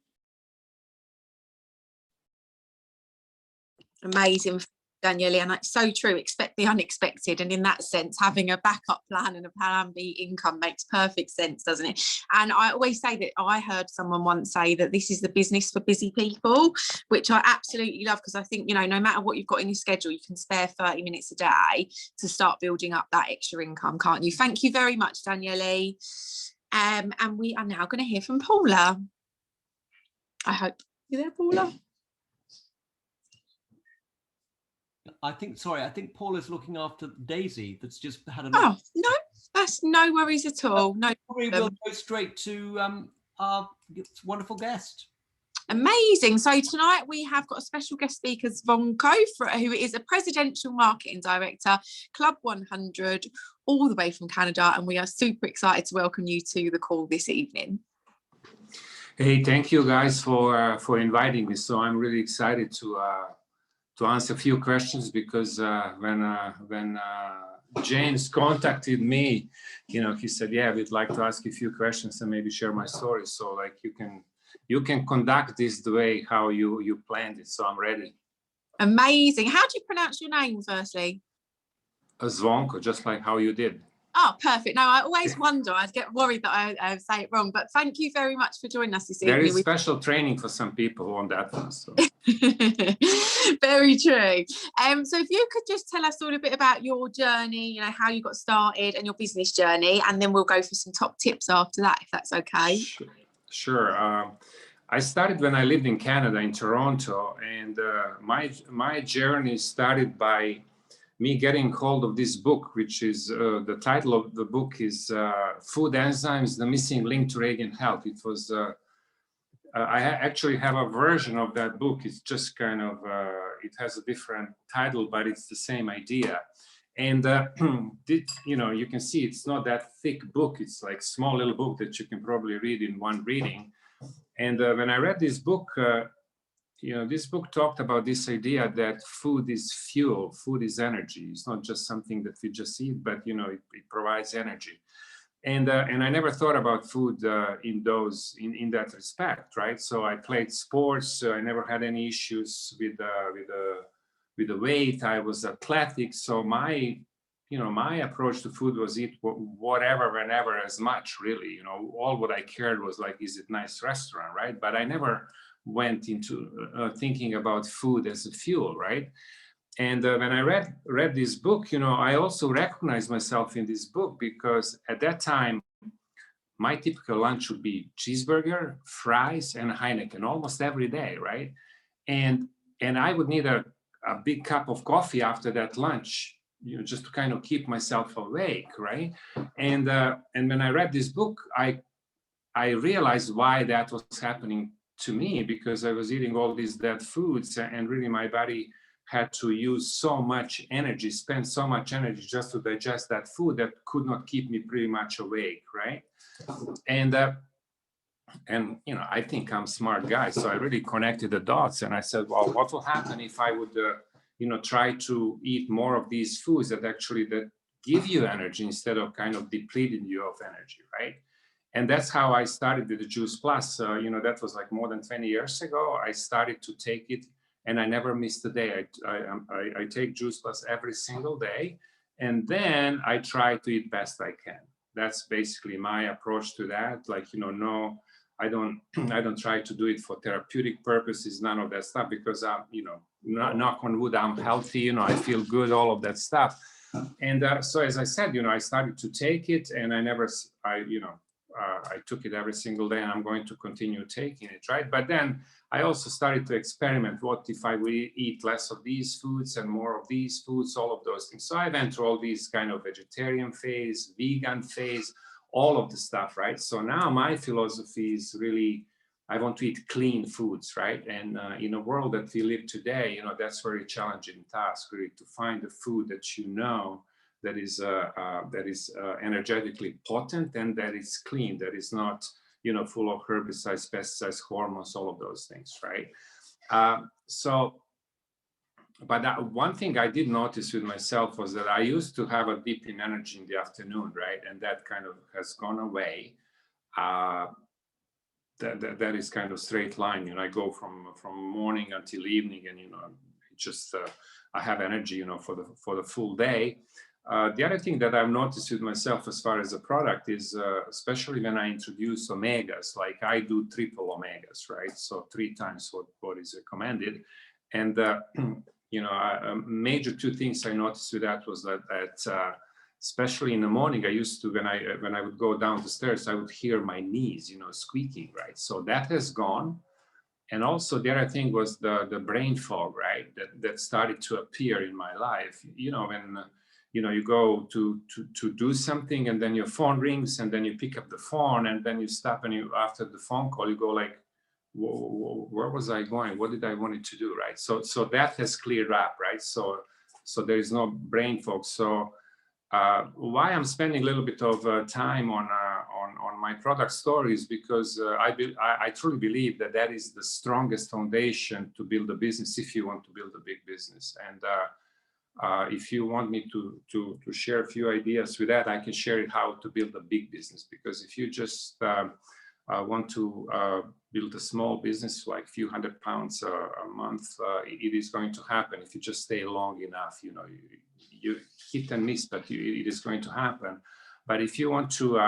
Amazing, Daniele, and it's so true. Expect the unexpected, and in that sense, having a backup plan and a plan B income makes perfect sense, doesn't it? And I always say that I heard someone once say that this is the business for busy people, which I absolutely love, because I think, you know, no matter what you've got in your schedule, you can spare 30 minutes a day to start building up that extra income, can't you? Thank you very much, Daniele. And we are now going to hear from Paula. I hope you're there, Paula. I think Paula's looking after Daisy, that's just had a... Oh, no, that's no worries at all. No problem. We'll go straight to our wonderful guest. Amazing. So tonight we have got a special guest speaker, Zvonko, who is a Presidential Marketing Director, Club 100, all the way from Canada. And we are super excited to welcome you to the call this evening. Hey, thank you guys for inviting me. So I'm really excited to answer a few questions, because when James contacted me, you know, he said, yeah, we'd like to ask you a few questions and maybe share my story. So like you can conduct this the way how you planned it. So I'm ready. Amazing. How do you pronounce your name, firstly? Zvonko, just like how you did. Oh, perfect. No, I always wonder. I'd get worried that I say it wrong, but thank you very much for joining us this evening. There is special training for some people on that one. So. Very true. So if you could just tell us all a bit about your journey, you know, how you got started and your business journey, and then we'll go for some top tips after that, if that's okay. Sure. I started when I lived in Canada, in Toronto, and my journey started by me getting hold of this book, which is the title of the book is Food Enzymes: The Missing Link to Radiant Health. It was I actually have a version of that book. It's just kind of it has a different title, but it's the same idea. And you know, you can see it's not that thick book. It's like a small little book that you can probably read in one reading. And when I read this book, you know, this book talked about this idea that food is fuel, food is energy. It's not just something that we just eat, but, you know, it provides energy. And I never thought about food in that respect, right? So I played sports. I never had any issues with the weight. I was athletic. So my approach to food was eat whatever, whenever, as much, really. You know, all what I cared was like, is it nice restaurant, right? But I never went into thinking about food as a fuel, right? And when I read this book, you know, I also recognized myself in this book, because at that time, my typical lunch would be cheeseburger, fries, and Heineken almost every day, right? And I would need a big cup of coffee after that lunch, you know, just to kind of keep myself awake, right? And when I read this book, I realized why that was happening to me, because I was eating all these dead foods, and really my body had to use so much energy, spend so much energy just to digest that food that could not keep me pretty much awake, right? And you know, I think I'm a smart guy, so I really connected the dots, and I said, well, what will happen if I would, you know, try to eat more of these foods that give you energy instead of kind of depleting you of energy, right? And that's how I started with the Juice Plus. You know, that was like more than 20 years ago. I started to take it, and I never missed a day. I take Juice Plus every single day, and then I try to eat best I can. That's basically my approach to that. Like, you know, no, I don't try to do it for therapeutic purposes, none of that stuff, because I'm, you know, knock on wood, I'm healthy, you know, I feel good, all of that stuff. And so, as I said, I started to take it, and I took it every single day, and I'm going to continue taking it, right? But then I also started to experiment. What if I will eat less of these foods and more of these foods, all of those things. So I went through all these kind of vegetarian phase, vegan phase, all of the stuff, right? So now my philosophy is really, I want to eat clean foods, right? And in a world that we live today, that's very challenging task, really, to find the food that that is energetically potent and that is clean, that is not, full of herbicides, pesticides, hormones, all of those things, right? But one thing I did notice with myself was that I used to have a dip in energy in the afternoon, right? And that kind of has gone away. That is kind of straight line. I go from morning until evening, and just I have energy, for the full day. The other thing that I've noticed with myself as far as a product is, especially when I introduce omegas, like I do triple omegas, right? So 3 times what is recommended. And major 2 things I noticed with that was that especially in the morning, I used to, when I would go down the stairs, I would hear my knees, squeaking, right? So that has gone. And also the other thing was the brain fog, right? That started to appear in my life. When you go to do something, and then your phone rings, and then you pick up the phone, and then you stop, and after the phone call, you go like, whoa, where was I going? What did I want to do, right? So that has cleared up, right? So there is no brain fog. So why I'm spending a little bit of time on my product stories, because I truly believe that is the strongest foundation to build a business if you want to build a big business. And if you want me to share a few ideas with that, I can share how to build a big business. Because if you just want to build a small business, like a few £100 a month, it is going to happen if you just stay long enough. You hit and miss, but it is going to happen. But if you want to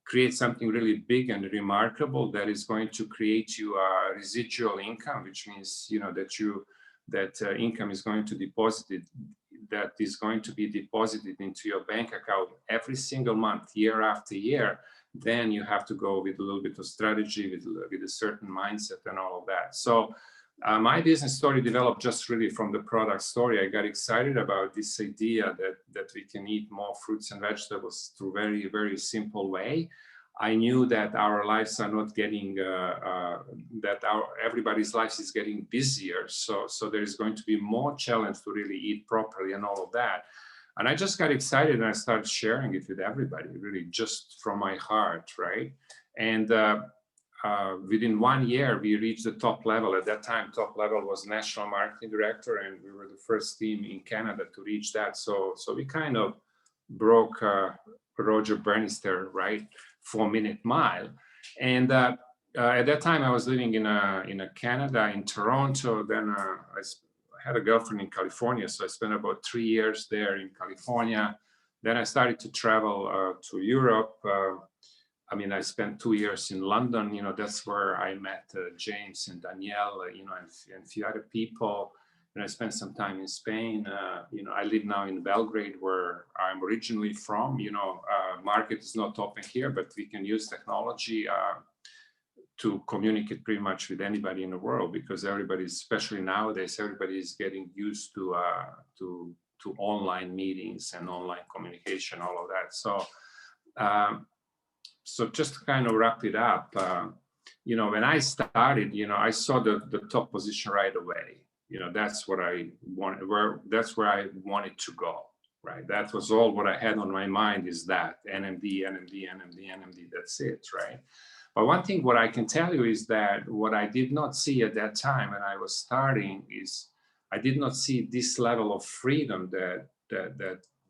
create something really big and remarkable that is going to create you a residual income, which means that income is going to be deposited into your bank account every single month, year after year, then you have to go with a little bit of strategy, with a certain mindset and all of that. So my business story developed just really from the product story. I got excited about this idea that we can eat more fruits and vegetables through very, very simple way. I knew that our lives are not getting, everybody's lives is getting busier. So there is going to be more challenge to really eat properly and all of that. And I just got excited, and I started sharing it with everybody, really just from my heart, right? And within 1 year, we reached the top level. At that time, top level was National Marketing Director, and we were the first team in Canada to reach that. So we kind of broke Roger Bannister, right, 4-minute mile. And at that time, I was living in Canada, in Toronto. Then I had a girlfriend in California, so I spent about 3 years there in California. Then I started to travel to Europe. I spent 2 years in London. That's where I met James and Danielle, and a few other people. And I spent some time in Spain. I live now in Belgrade, where I'm originally from. Market is not open here, but we can use technology to communicate pretty much with anybody in the world, because everybody, especially nowadays, everybody is getting used to online meetings and online communication, all of that. So just to kind of wrap it up, when I started, I saw the top position right away. That's what I wanted. That's where I wanted to go. Right. That was all what I had on my mind, is that NMD. That's it. Right. But one thing what I can tell you is that what I did not see at that time when I was starting is I did not see this level of freedom that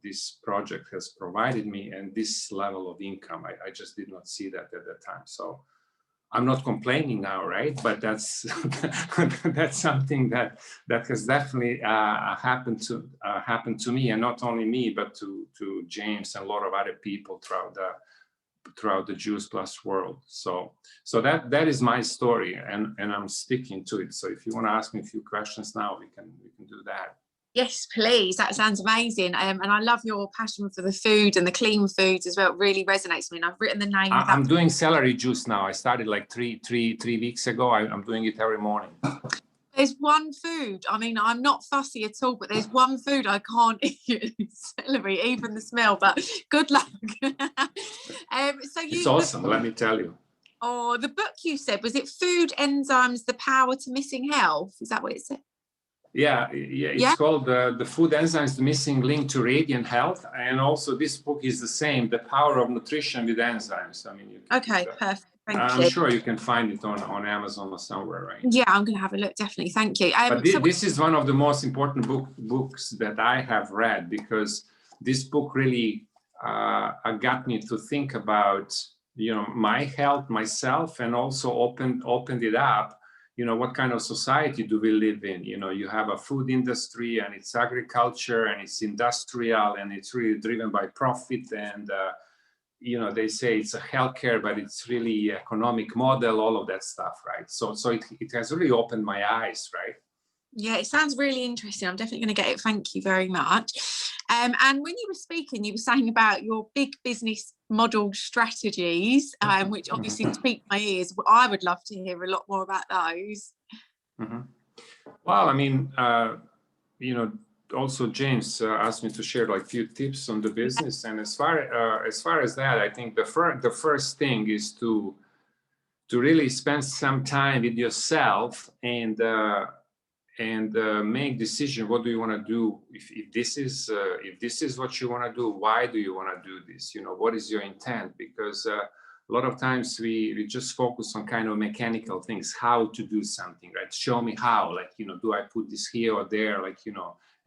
this project has provided me, and this level of income. I just did not see that at that time. So I'm not complaining now, right? But that's that's something that has definitely happened to me, and not only me, but to James and a lot of other people throughout the Juice Plus world. So that is my story, and I'm sticking to it. So if you want to ask me a few questions now, we can do that. Yes, please. That sounds amazing. And I love your passion for the food and the clean foods as well. It really resonates with me. And I've written the name. I'm doing celery juice now. I started like three weeks ago. I'm doing it every morning. There's one food, I mean, I'm not fussy at all, but there's one food I can't eat, celery, even the smell, but good luck. It's awesome, let me tell you. Oh, the book you said, was it Food Enzymes, The Power to Missing Health? Is that what it said? Yeah, it's called the Food Enzymes, the Missing Link to Radiant Health. And also this book is the same, The Power of Nutrition with Enzymes. I mean, okay, perfect. I'm sure you can find it on Amazon or somewhere, right? Yeah, I'm going to have a look, definitely. Thank you. But this is one of the most important books that I have read, because this book really got me to think about, my health, myself, and also opened it up. What kind of society do we live in? You have a food industry, and it's agriculture, and it's industrial, and it's really driven by profit, and they say it's a healthcare, but it's really economic model, all of that stuff, right? So it has really opened my eyes, right? Yeah, it sounds really interesting. I'm definitely going to get it. Thank you very much. And when you were speaking, you were saying about your big business model strategies, which obviously piqued my ears. I would love to hear a lot more about those. Mm-hmm. Well, I mean, also James asked me to share like few tips on the business, and as far as that, I think the first thing is to really spend some time with yourself and make decision. What do you want to do? If this is what you want to do, why do you want to do this? What is your intent? Because a lot of times we just focus on kind of mechanical things, how to do something, right? Show me how, like, do I put this here or there, like,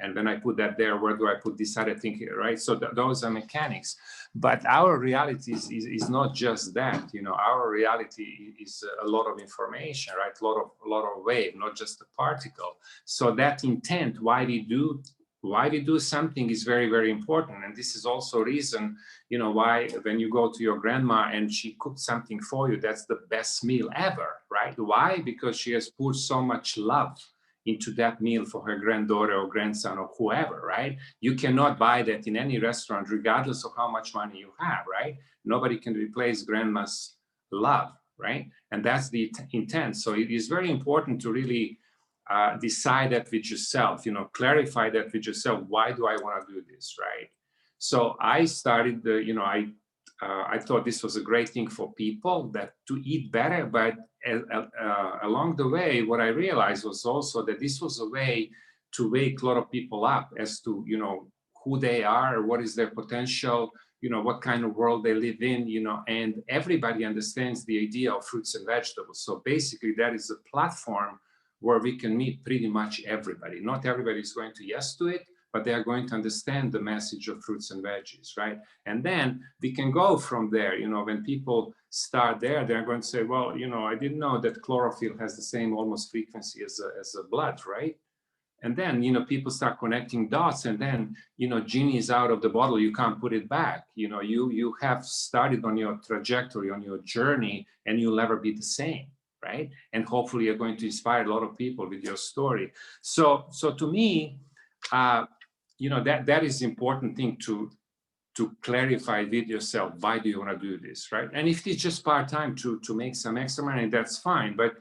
and when I put that there, where do I put this other thing here, right? So those are mechanics. But our reality is not just that. Our reality is a lot of information, right? A lot of wave, not just a particle. So that intent, why we do something, is very, very important. And this is also a reason, why when you go to your grandma and she cooked something for you, that's the best meal ever, right? Why? Because she has put so much love into that meal for her granddaughter or grandson or whoever, right? You cannot buy that in any restaurant, regardless of how much money you have, right? Nobody can replace grandma's love, right? And that's the intent. So it is very important to really decide that with yourself, clarify that with yourself. Why do I want to do this, right? So I started, I thought this was a great thing for people, that to eat better, but along the way, what I realized was also that this was a way to wake a lot of people up as to, who they are, what is their potential, what kind of world they live in, and everybody understands the idea of fruits and vegetables. So basically that is a platform where we can meet pretty much everybody. Not everybody is going to yes to it, but they are going to understand the message of fruits and veggies, right? And then we can go from there. When people start there, they're going to say, well, I didn't know that chlorophyll has the same almost frequency as a blood, right? And then, people start connecting dots, and then, genie is out of the bottle, you can't put it back. You have started on your trajectory, on your journey, and you'll never be the same, right? And hopefully you're going to inspire a lot of people with your story. So to me, that is the important thing to clarify with yourself. Why do you want to do this, right? And if it's just part-time to make some extra money, that's fine. But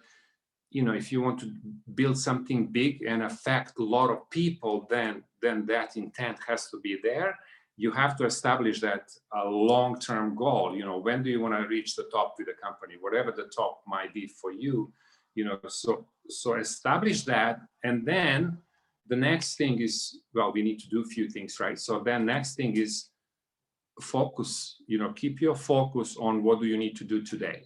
if you want to build something big and affect a lot of people, then that intent has to be there. You have to establish that a long-term goal. When do you want to reach the top with the company, whatever the top might be for you. So establish that, and then the next thing is, well, we need to do a few things, right? So then next thing is focus, keep your focus on what do you need to do today.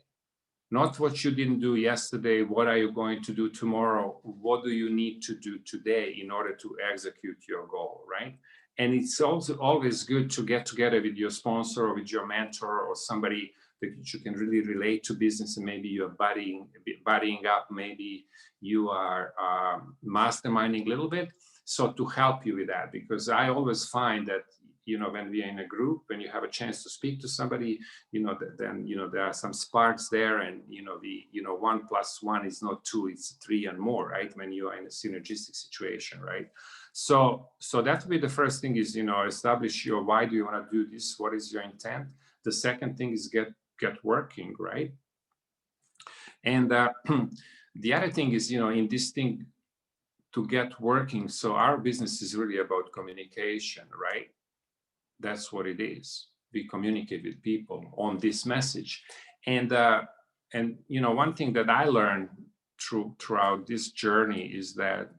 Not what you didn't do yesterday, what are you going to do tomorrow? What do you need to do today in order to execute your goal, right? And it's also always good to get together with your sponsor or with your mentor or somebody that you can really relate to business, and maybe you're buddying up, maybe you are masterminding a little bit. So to help you with that, because I always find that you know, when we are in a group, when you have a chance to speak to somebody, you know, then, you know, there are some sparks there, and, you know, 1 + 1 is not 2, it's 3 and more, right? When you are in a synergistic situation, right? So that would be the first thing is, you know, establish your why do you want to do this? What is your intent? The second thing is get working, right? And the other thing is, you know, in this thing to get working. So our business is really about communication, right? That's what it is. We communicate with people on this message. And you know, one thing that I learned throughout this journey is that,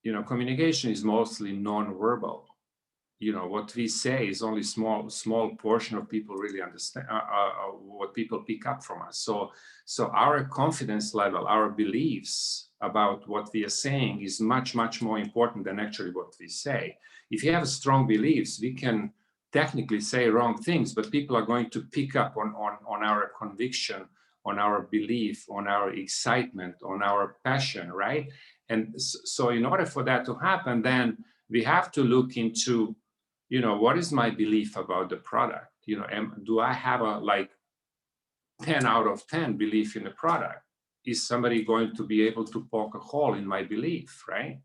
you know, communication is mostly non-verbal. You know, what we say is only small portion of people really understand what people pick up from us. So our confidence level, our beliefs about what we are saying is much more important than actually what we say. If you have strong beliefs, we can technically say wrong things, but people are going to pick up on our conviction, on our belief, on our excitement, on our passion, right? And so in order for that to happen, then we have to look into, you know, what is my belief about the product? You know, do I have a like 10 out of 10 belief in the product? Is somebody going to be able to poke a hole in my belief, right?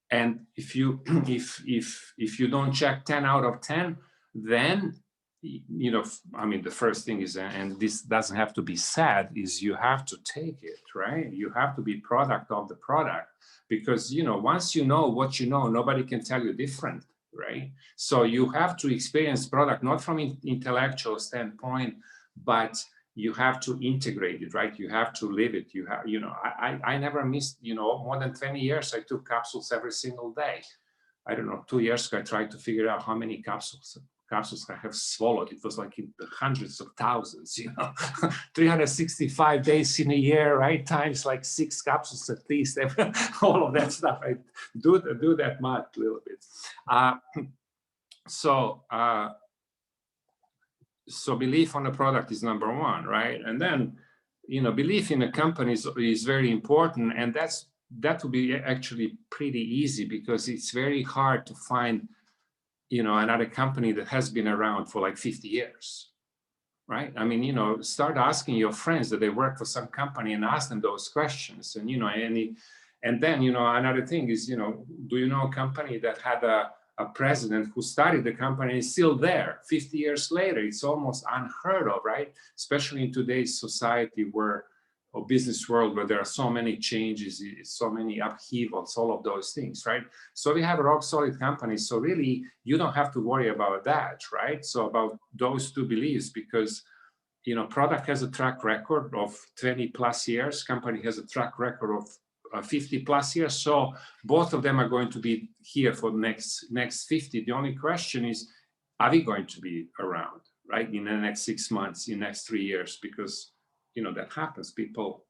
And if you if you don't check 10 out of 10, then, you know, I mean, the first thing is, and this doesn't have to be said, is you have to take it, right? You have to be product of the product, because, you know, once you know what you know, nobody can tell you different, right? So you have to experience product, not from an intellectual standpoint, but you have to integrate it, right? You have to live it. You have, you know, I never missed, you know, more than 20 years, I took capsules every single day. I don't know, 2 years ago, I tried to figure out how many capsules I have swallowed. It was like in the hundreds of thousands, you know, 365 days in a year, right? Times like 6 capsules at least, all of that stuff. I do that much a little bit. So belief on the product is number one, right? And then, you know, belief in a company is very important. And that would be actually pretty easy, because it's very hard to find, you know, another company that has been around for like 50 years, right? I mean, you know, start asking your friends that they work for some company and ask them those questions. And, you know, and then, you know, another thing is, you know, do you know a company that had a president who started the company and is still there 50 years later? It's almost unheard of, right? Especially in today's society or business world, where there are so many changes, so many upheavals, all of those things, right? So we have a rock solid company. So really, you don't have to worry about that, right? So about those two beliefs, because, you know, product has a track record of 20+ years, company has a track record of 50+ years. So both of them are going to be here for the next 50. The only question is, are we going to be around, right? In the next 6 months, in the next 3 years, because, you know, that happens. People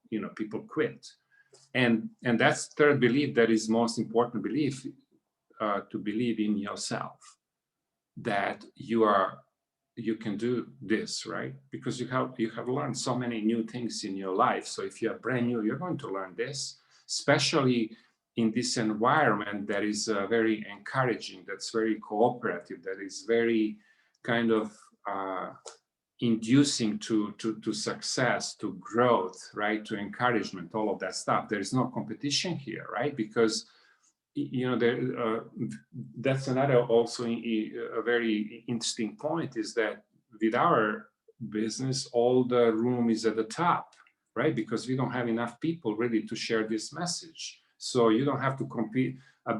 quit. And that's third belief, that is most important belief, to believe in yourself, that you can do this, right? Because you have learned so many new things in your life. So if you're brand new, you're going to learn this, especially in this environment that is very encouraging, that's very cooperative, that is very kind of inducing to success, to growth, right? To encouragement, all of that stuff. There is no competition here, right? Because, you know, that's another also a very interesting point, is that with our business, all the room is at the top, right? Because we don't have enough people ready to share this message. So you don't have to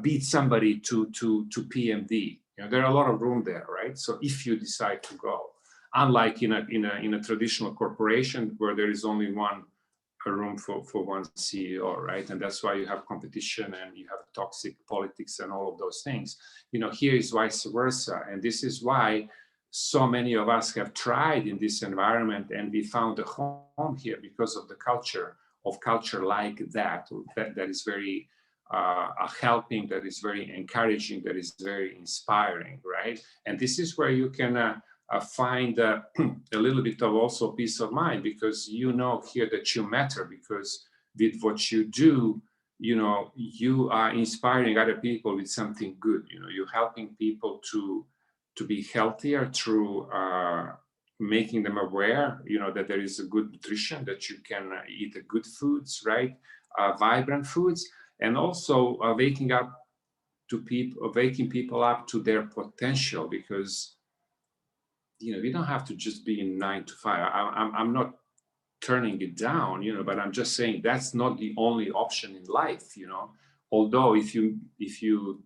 beat somebody to PMD. You know, there are a lot of room there, right? So if you decide to go, unlike in a traditional corporation where there is only a room for one CEO, right? And that's why you have competition and you have toxic politics and all of those things. You know, here is vice versa. And this is why so many of us have tried in this environment, and we found a home here because of the culture like that is very helping, that is very encouraging, that is very inspiring, right? And this is where you can find a little bit of also peace of mind, because you know here that you matter, because with what you do, you know, you are inspiring other people with something good. You know, you're helping people to be healthier through making them aware, you know, that there is a good nutrition, that you can eat good foods, right? Vibrant foods, and also waking people up to their potential, because, you know, we don't have to just be in 9 to 5. I'm not turning it down, you know, but I'm just saying that's not the only option in life, you know. Although if you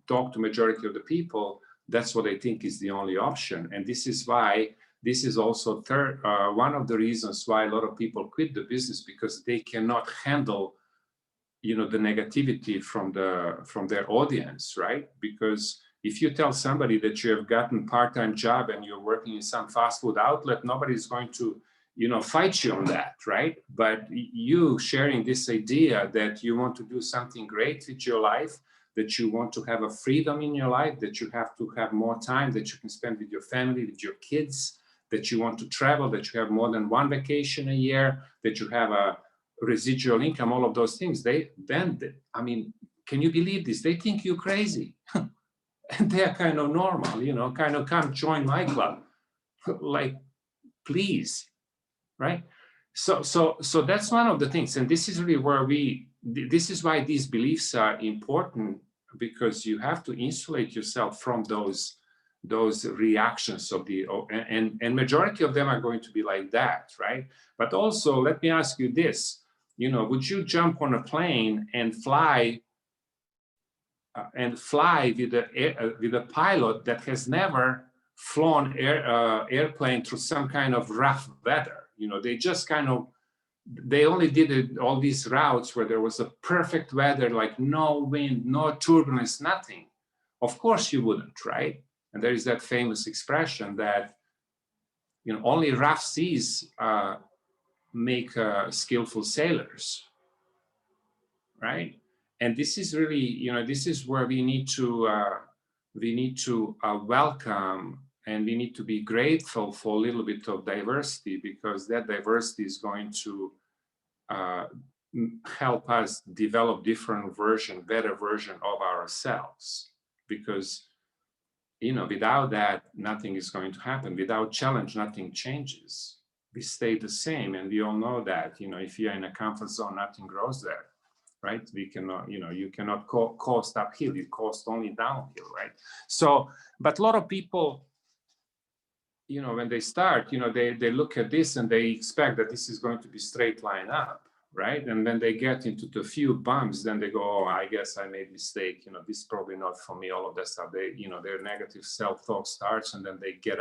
talk to majority of the people, that's what they think is the only option. And this is why, this is also one of the reasons why a lot of people quit the business, because they cannot handle, you know, the negativity from their audience, right? Because if you tell somebody that you have gotten part-time job and you're working in some fast food outlet, nobody's going to, you know, fight you on that, right? But you sharing this idea that you want to do something great with your life, that you want to have a freedom in your life, that you have to have more time that you can spend with your family, with your kids, that you want to travel, that you have more than one vacation a year, that you have a residual income, all of those things, I mean, can you believe this? They think you're crazy. And they're kind of normal, you know, kind of come join my club. Like, please, right? So that's one of the things. And this is really where this is why these beliefs are important, because you have to insulate yourself from those reactions of and majority of them are going to be like that, right? But also, let me ask you this, you know, would you jump on a plane and fly with a pilot that has never flown airplane through some kind of rough weather? You know, they only did all these routes where there was a perfect weather, like no wind, no turbulence, nothing. Of course you wouldn't, right? And there is that famous expression that, you know, only rough seas make skillful sailors, right? And this is really, you know, this is where we need to welcome, and we need to be grateful for a little bit of diversity, because that diversity is going to help us develop better version of ourselves. Because, you know, without that, nothing is going to happen. Without challenge, nothing changes. We stay the same, and we all know that. You know, if you're in a comfort zone, nothing grows there, right? We cannot, you know, you cannot coast uphill, you coast only downhill, right? So, but a lot of people, you know, when they start, you know, they look at this and they expect that this is going to be straight line up, right? And when they get into the few bumps, then they go, oh, I guess I made a mistake. You know, this is probably not for me, all of that stuff. They, you know, their negative self-talk starts, and then they get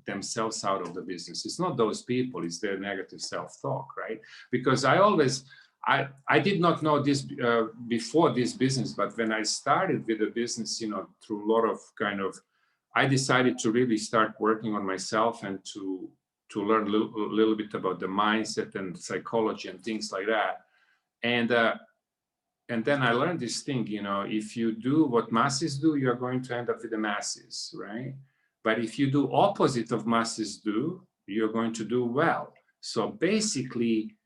themselves out of the business. It's not those people, it's their negative self-talk, right? Because I did not know this before this business, but when I started with the business, you know, through a lot of I decided to really start working on myself and to learn a little bit about the mindset and psychology and things like that. And then I learned this thing, you know, if you do what masses do, you're going to end up with the masses, right? But if you do opposite of masses do, you're going to do well. So basically,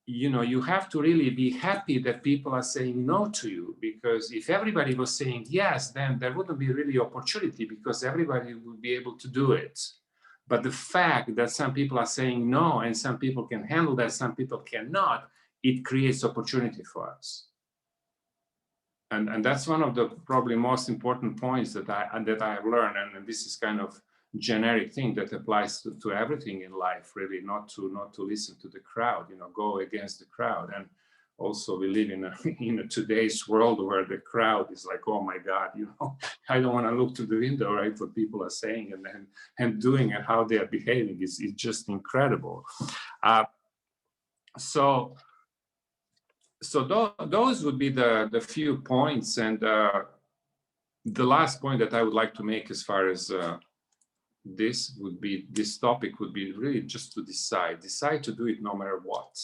you know, you have to really be happy that people are saying no to you, because if everybody was saying yes, then there wouldn't be really opportunity, because everybody would be able to do it. But the fact that some people are saying no, and some people can handle that, some people cannot, it creates opportunity for us. And that's one of the probably most important points that I have learned, and this is kind of generic thing that applies to everything in life, really, not to listen to the crowd, you know, go against the crowd. And also we live in a today's world where the crowd is like, oh my God, you know, I don't want to look to the window, right? What people are saying and doing and how they are behaving is just incredible. So those would be the few points. And the last point that I would like to make as far as this topic would be really just to decide to do it no matter what,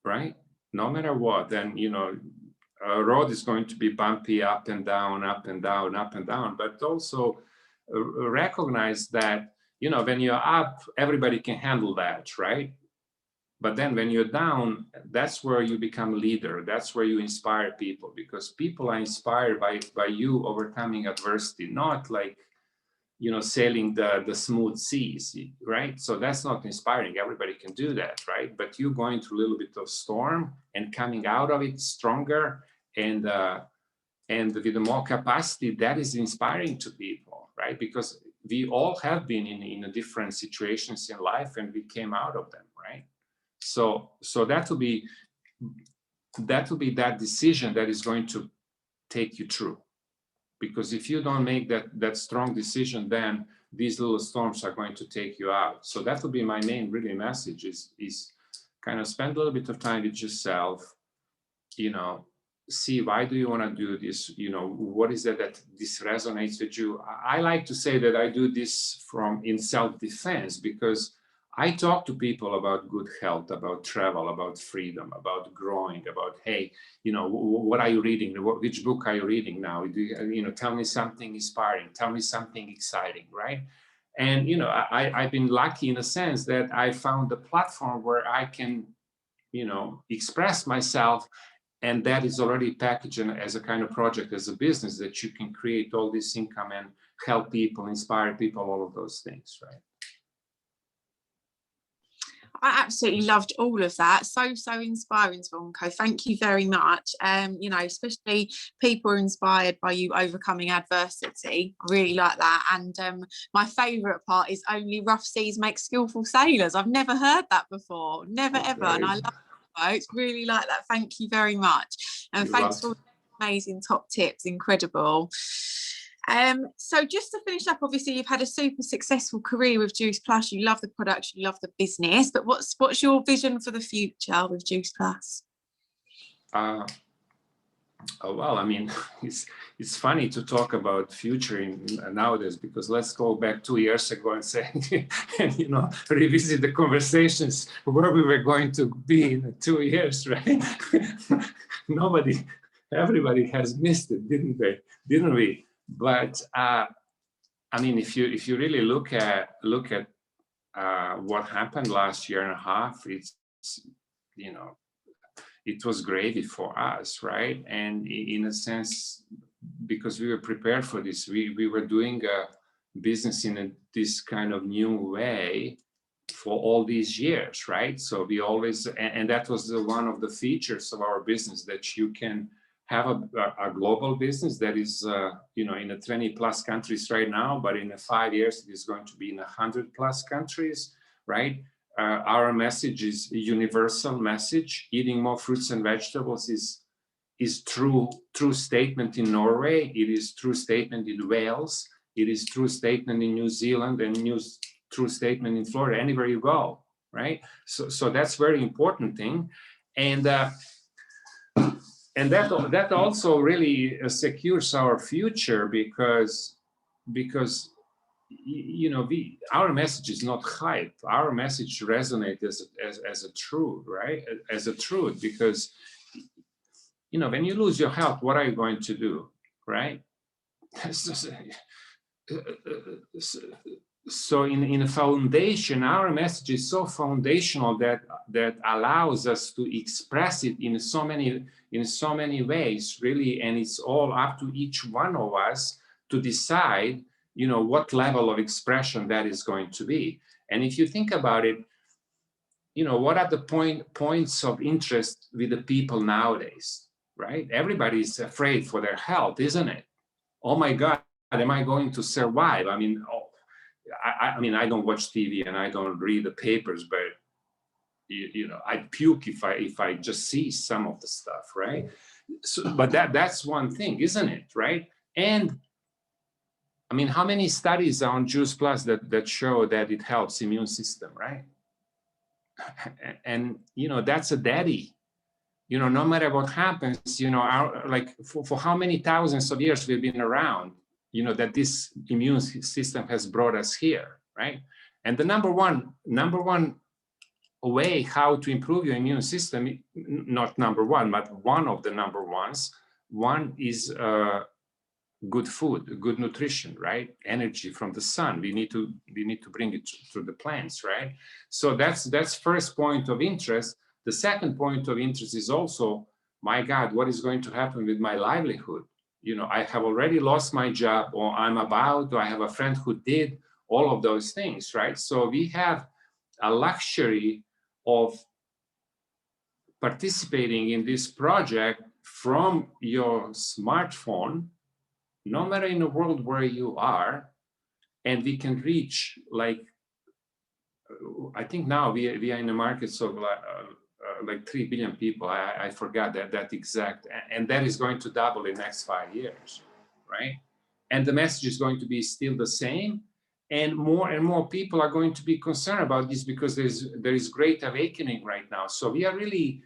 right? No matter what. Then, you know, a road is going to be bumpy, up and down, up and down, up and down, but also recognize that, you know, when you're up, everybody can handle that, right? But then when you're down, that's where you become leader. That's where you inspire people, because people are inspired by you overcoming adversity, not like, you know, sailing the smooth seas, right? So that's not inspiring. Everybody can do that, right? But you going through a little bit of storm and coming out of it stronger and with more capacity, that is inspiring to people, right? Because we all have been in different situations in life and we came out of them, right? So that will be that decision that is going to take you through. Because if you don't make that strong decision, then these little storms are going to take you out. So that will be my main really message is kind of spend a little bit of time with yourself, you know, see why do you want to do this, you know, what is it that this resonates with you. I like to say that I do this in self-defense, because I talk to people about good health, about travel, about freedom, about growing, about, hey, you know, what are you reading? Which book are you reading now? You know, tell me something inspiring, tell me something exciting, right? And, you know, I've been lucky in a sense that I found a platform where I can, you know, express myself, and that is already packaged as a kind of project, as a business, that you can create all this income and help people, inspire people, all of those things, right? I absolutely loved all of that. So inspiring, Zvonko. Thank you very much. You know, especially people are inspired by you overcoming adversity. I really like that. And my favourite part is only rough seas make skillful sailors. I've never heard that before. Never, ever. And I love quotes. Really like that. Thank you very much. And thanks for amazing top tips. Incredible. So just to finish up, obviously you've had a super successful career with Juice Plus. You love the product, you love the business, but what's your vision for the future with Juice Plus? Oh, well, I mean, it's funny to talk about future nowadays, because let's go back 2 years ago and say, and, you know, revisit the conversations where we were going to be in 2 years, right? Everybody has missed it, didn't we? But I mean, if you really look at what happened last year and a half, it's, you know, it was gravy for us, right? And in a sense, because we were prepared for this, we were doing a business in this kind of new way for all these years, right? So we always, and that was one of the features of our business, that you can have a global business that is, you know, in 20+ countries right now, but in 5 years, it is going to be in 100+ countries, right? Our message is a universal message. Eating more fruits and vegetables is true statement in Norway. It is true statement in Wales. It is true statement in New Zealand, and true statement in Florida, anywhere you go, right? So that's very important thing. And that also really secures our future, because you know, our message is not hype. Our message resonates as a truth, right? As a truth, because, you know, when you lose your health, what are you going to do, right? So in a foundation, our message is so foundational that allows us to express it in so many ways, really, and it's all up to each one of us to decide, you know, what level of expression that is going to be. And if you think about it, you know, what are the points of interest with the people nowadays, right? Everybody's afraid for their health, isn't it? Oh my God, am I going to survive? I mean, I mean, I don't watch TV and I don't read the papers, but you know, I puke if I just see some of the stuff, right? So, but that's one thing, isn't it, right? And I mean, how many studies are on Juice Plus that show that it helps immune system, right? And you know, that's a daddy. You know, no matter what happens, you know, like for how many thousands of years we've been around, you know, that this immune system has brought us here, right? And the number one way how to improve your immune system, not number one, but one of the number ones, one is good food, good nutrition, right? Energy from the sun. We need to bring it to the plants, right? So that's first point of interest. The second point of interest is also, my God, what is going to happen with my livelihood? You know, I have already lost my job, or I'm about, or I have a friend who did, all of those things, right? So we have a luxury of participating in this project from your smartphone, no matter in the world where you are, and we can reach, like, I think now we are in the markets of like 3 billion people. I forgot that exact, and that is going to double in the next 5 years, right? And the message is going to be still the same, and more people are going to be concerned about this, because there is great awakening right now. So we are really,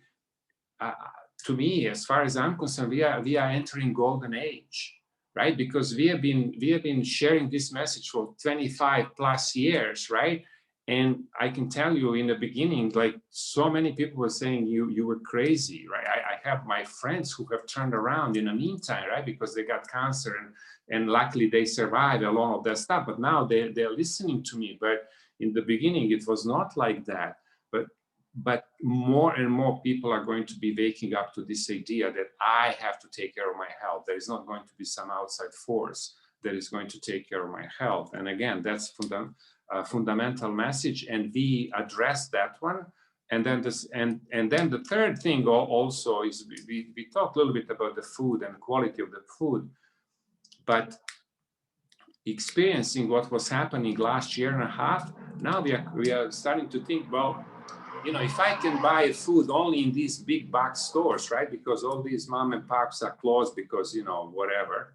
to me, as far as I'm concerned, we are entering golden age, right? Because we have been sharing this message for 25 plus years, right? And I can tell you, in the beginning, like, so many people were saying you were crazy, right? I have my friends who have turned around in the meantime, right? Because they got cancer, and luckily they survived a lot of that stuff. But now they're listening to me. But in the beginning, it was not like that. But more and more people are going to be waking up to this idea that I have to take care of my health. There is not going to be some outside force that is going to take care of my health. And again, that's fundamental message, and we address that one. And then then the third thing also is we talk a little bit about the food and quality of the food, but experiencing what was happening last year and a half, now we are starting to think, well, you know, if I can buy food only in these big box stores, right? Because all these mom and pops are closed because, you know, whatever.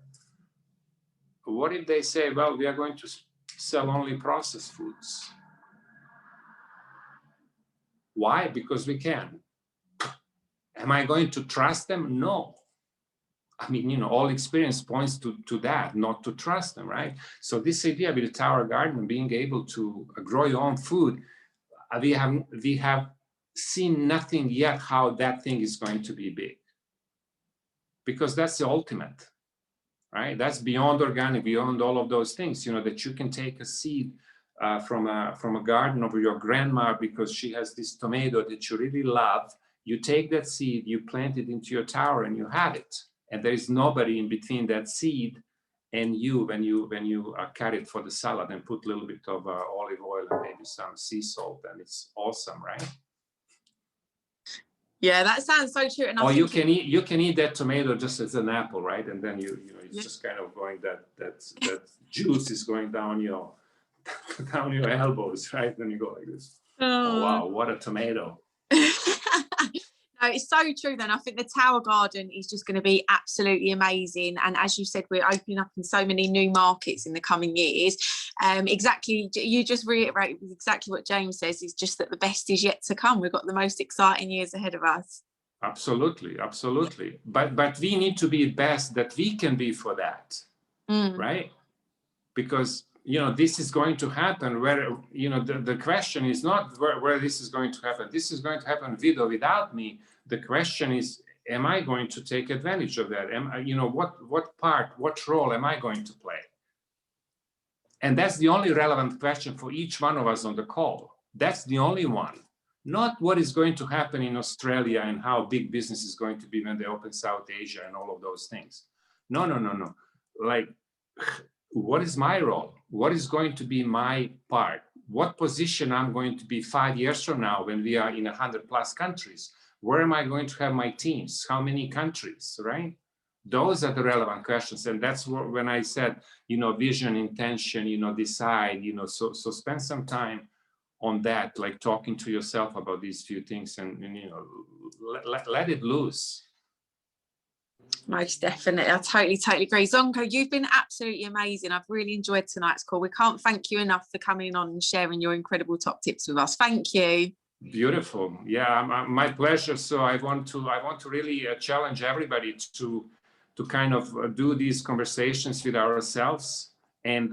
What if they say, well, we are going to sell only processed foods? Why? Because we can. Am I going to trust them? No. I mean, you know, all experience points to that, not to trust them, right? So this idea with the Tower Garden, being able to grow your own food, we have seen nothing yet how that thing is going to be big, because that's the ultimate, right? That's beyond organic, beyond all of those things, you know, that you can take a seed from a garden of your grandma because she has this tomato that you really love. You take that seed, you plant it into your tower, and you have it. And there is nobody in between that seed and you when you cut it for the salad and put a little bit of olive oil and maybe some sea salt, and it's awesome, right? Yeah, that sounds so true. And or you can eat that tomato just as an apple, right? And then you know it's just kind of going that juice is going down your elbows, right? And you go like this. Oh wow, what a tomato. No, it's so true then. I think the Tower Garden is just going to be absolutely amazing. And as you said, we're opening up in so many new markets in the coming years. Exactly, you just reiterate exactly what James says, is just that the best is yet to come. We've got the most exciting years ahead of us. Absolutely, absolutely. But we need to be best that we can be for that, right? Because you know this is going to happen where you know the question is not where this is going to happen. This is going to happen with or without me. The question is, am I going to take advantage of that? You know, what role am I going to play? And that's the only relevant question for each one of us on the call. That's the only one. Not what is going to happen in Australia and how big business is going to be when they open South Asia and all of those things. No. Like, what is my role? What is going to be my part? What position I'm going to be 5 years from now when we are in 100+ countries? Where am I going to have my teams? How many countries, right? Those are the relevant questions. And that's when I said, you know, vision, intention, you know, decide, you know, so spend some time on that, like talking to yourself about these few things and you know, let it loose. Most definitely. I totally agree. Zvonko, you've been absolutely amazing. I've really enjoyed tonight's call. We can't thank you enough for coming on and sharing your incredible top tips with us. Thank you. Beautiful. Yeah, my pleasure. So I want to really challenge everybody to kind of do these conversations with ourselves and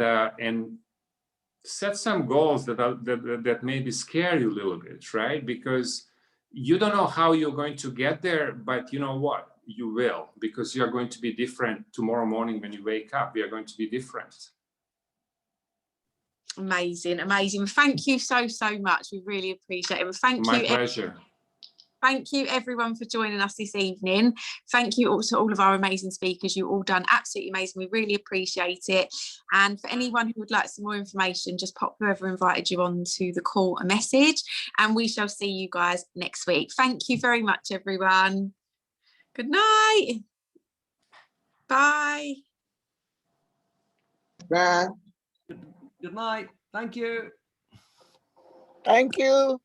set some goals that maybe scare you a little bit, right? Because you don't know how you're going to get there, but you know what? you will, because you are going to be different tomorrow morning when you wake up. We are going to be different. Amazing, amazing. Thank you so much. We really appreciate it. And thank you. My pleasure. Thank you everyone for joining us this evening. Thank you also all of our amazing speakers. You've all done absolutely amazing. We really appreciate it. And for anyone who would like some more information, just pop whoever invited you on to the call a message, and we shall see you guys next week. Thank you very much, everyone. Good night. Bye. Bye. Good night. Thank you. Thank you.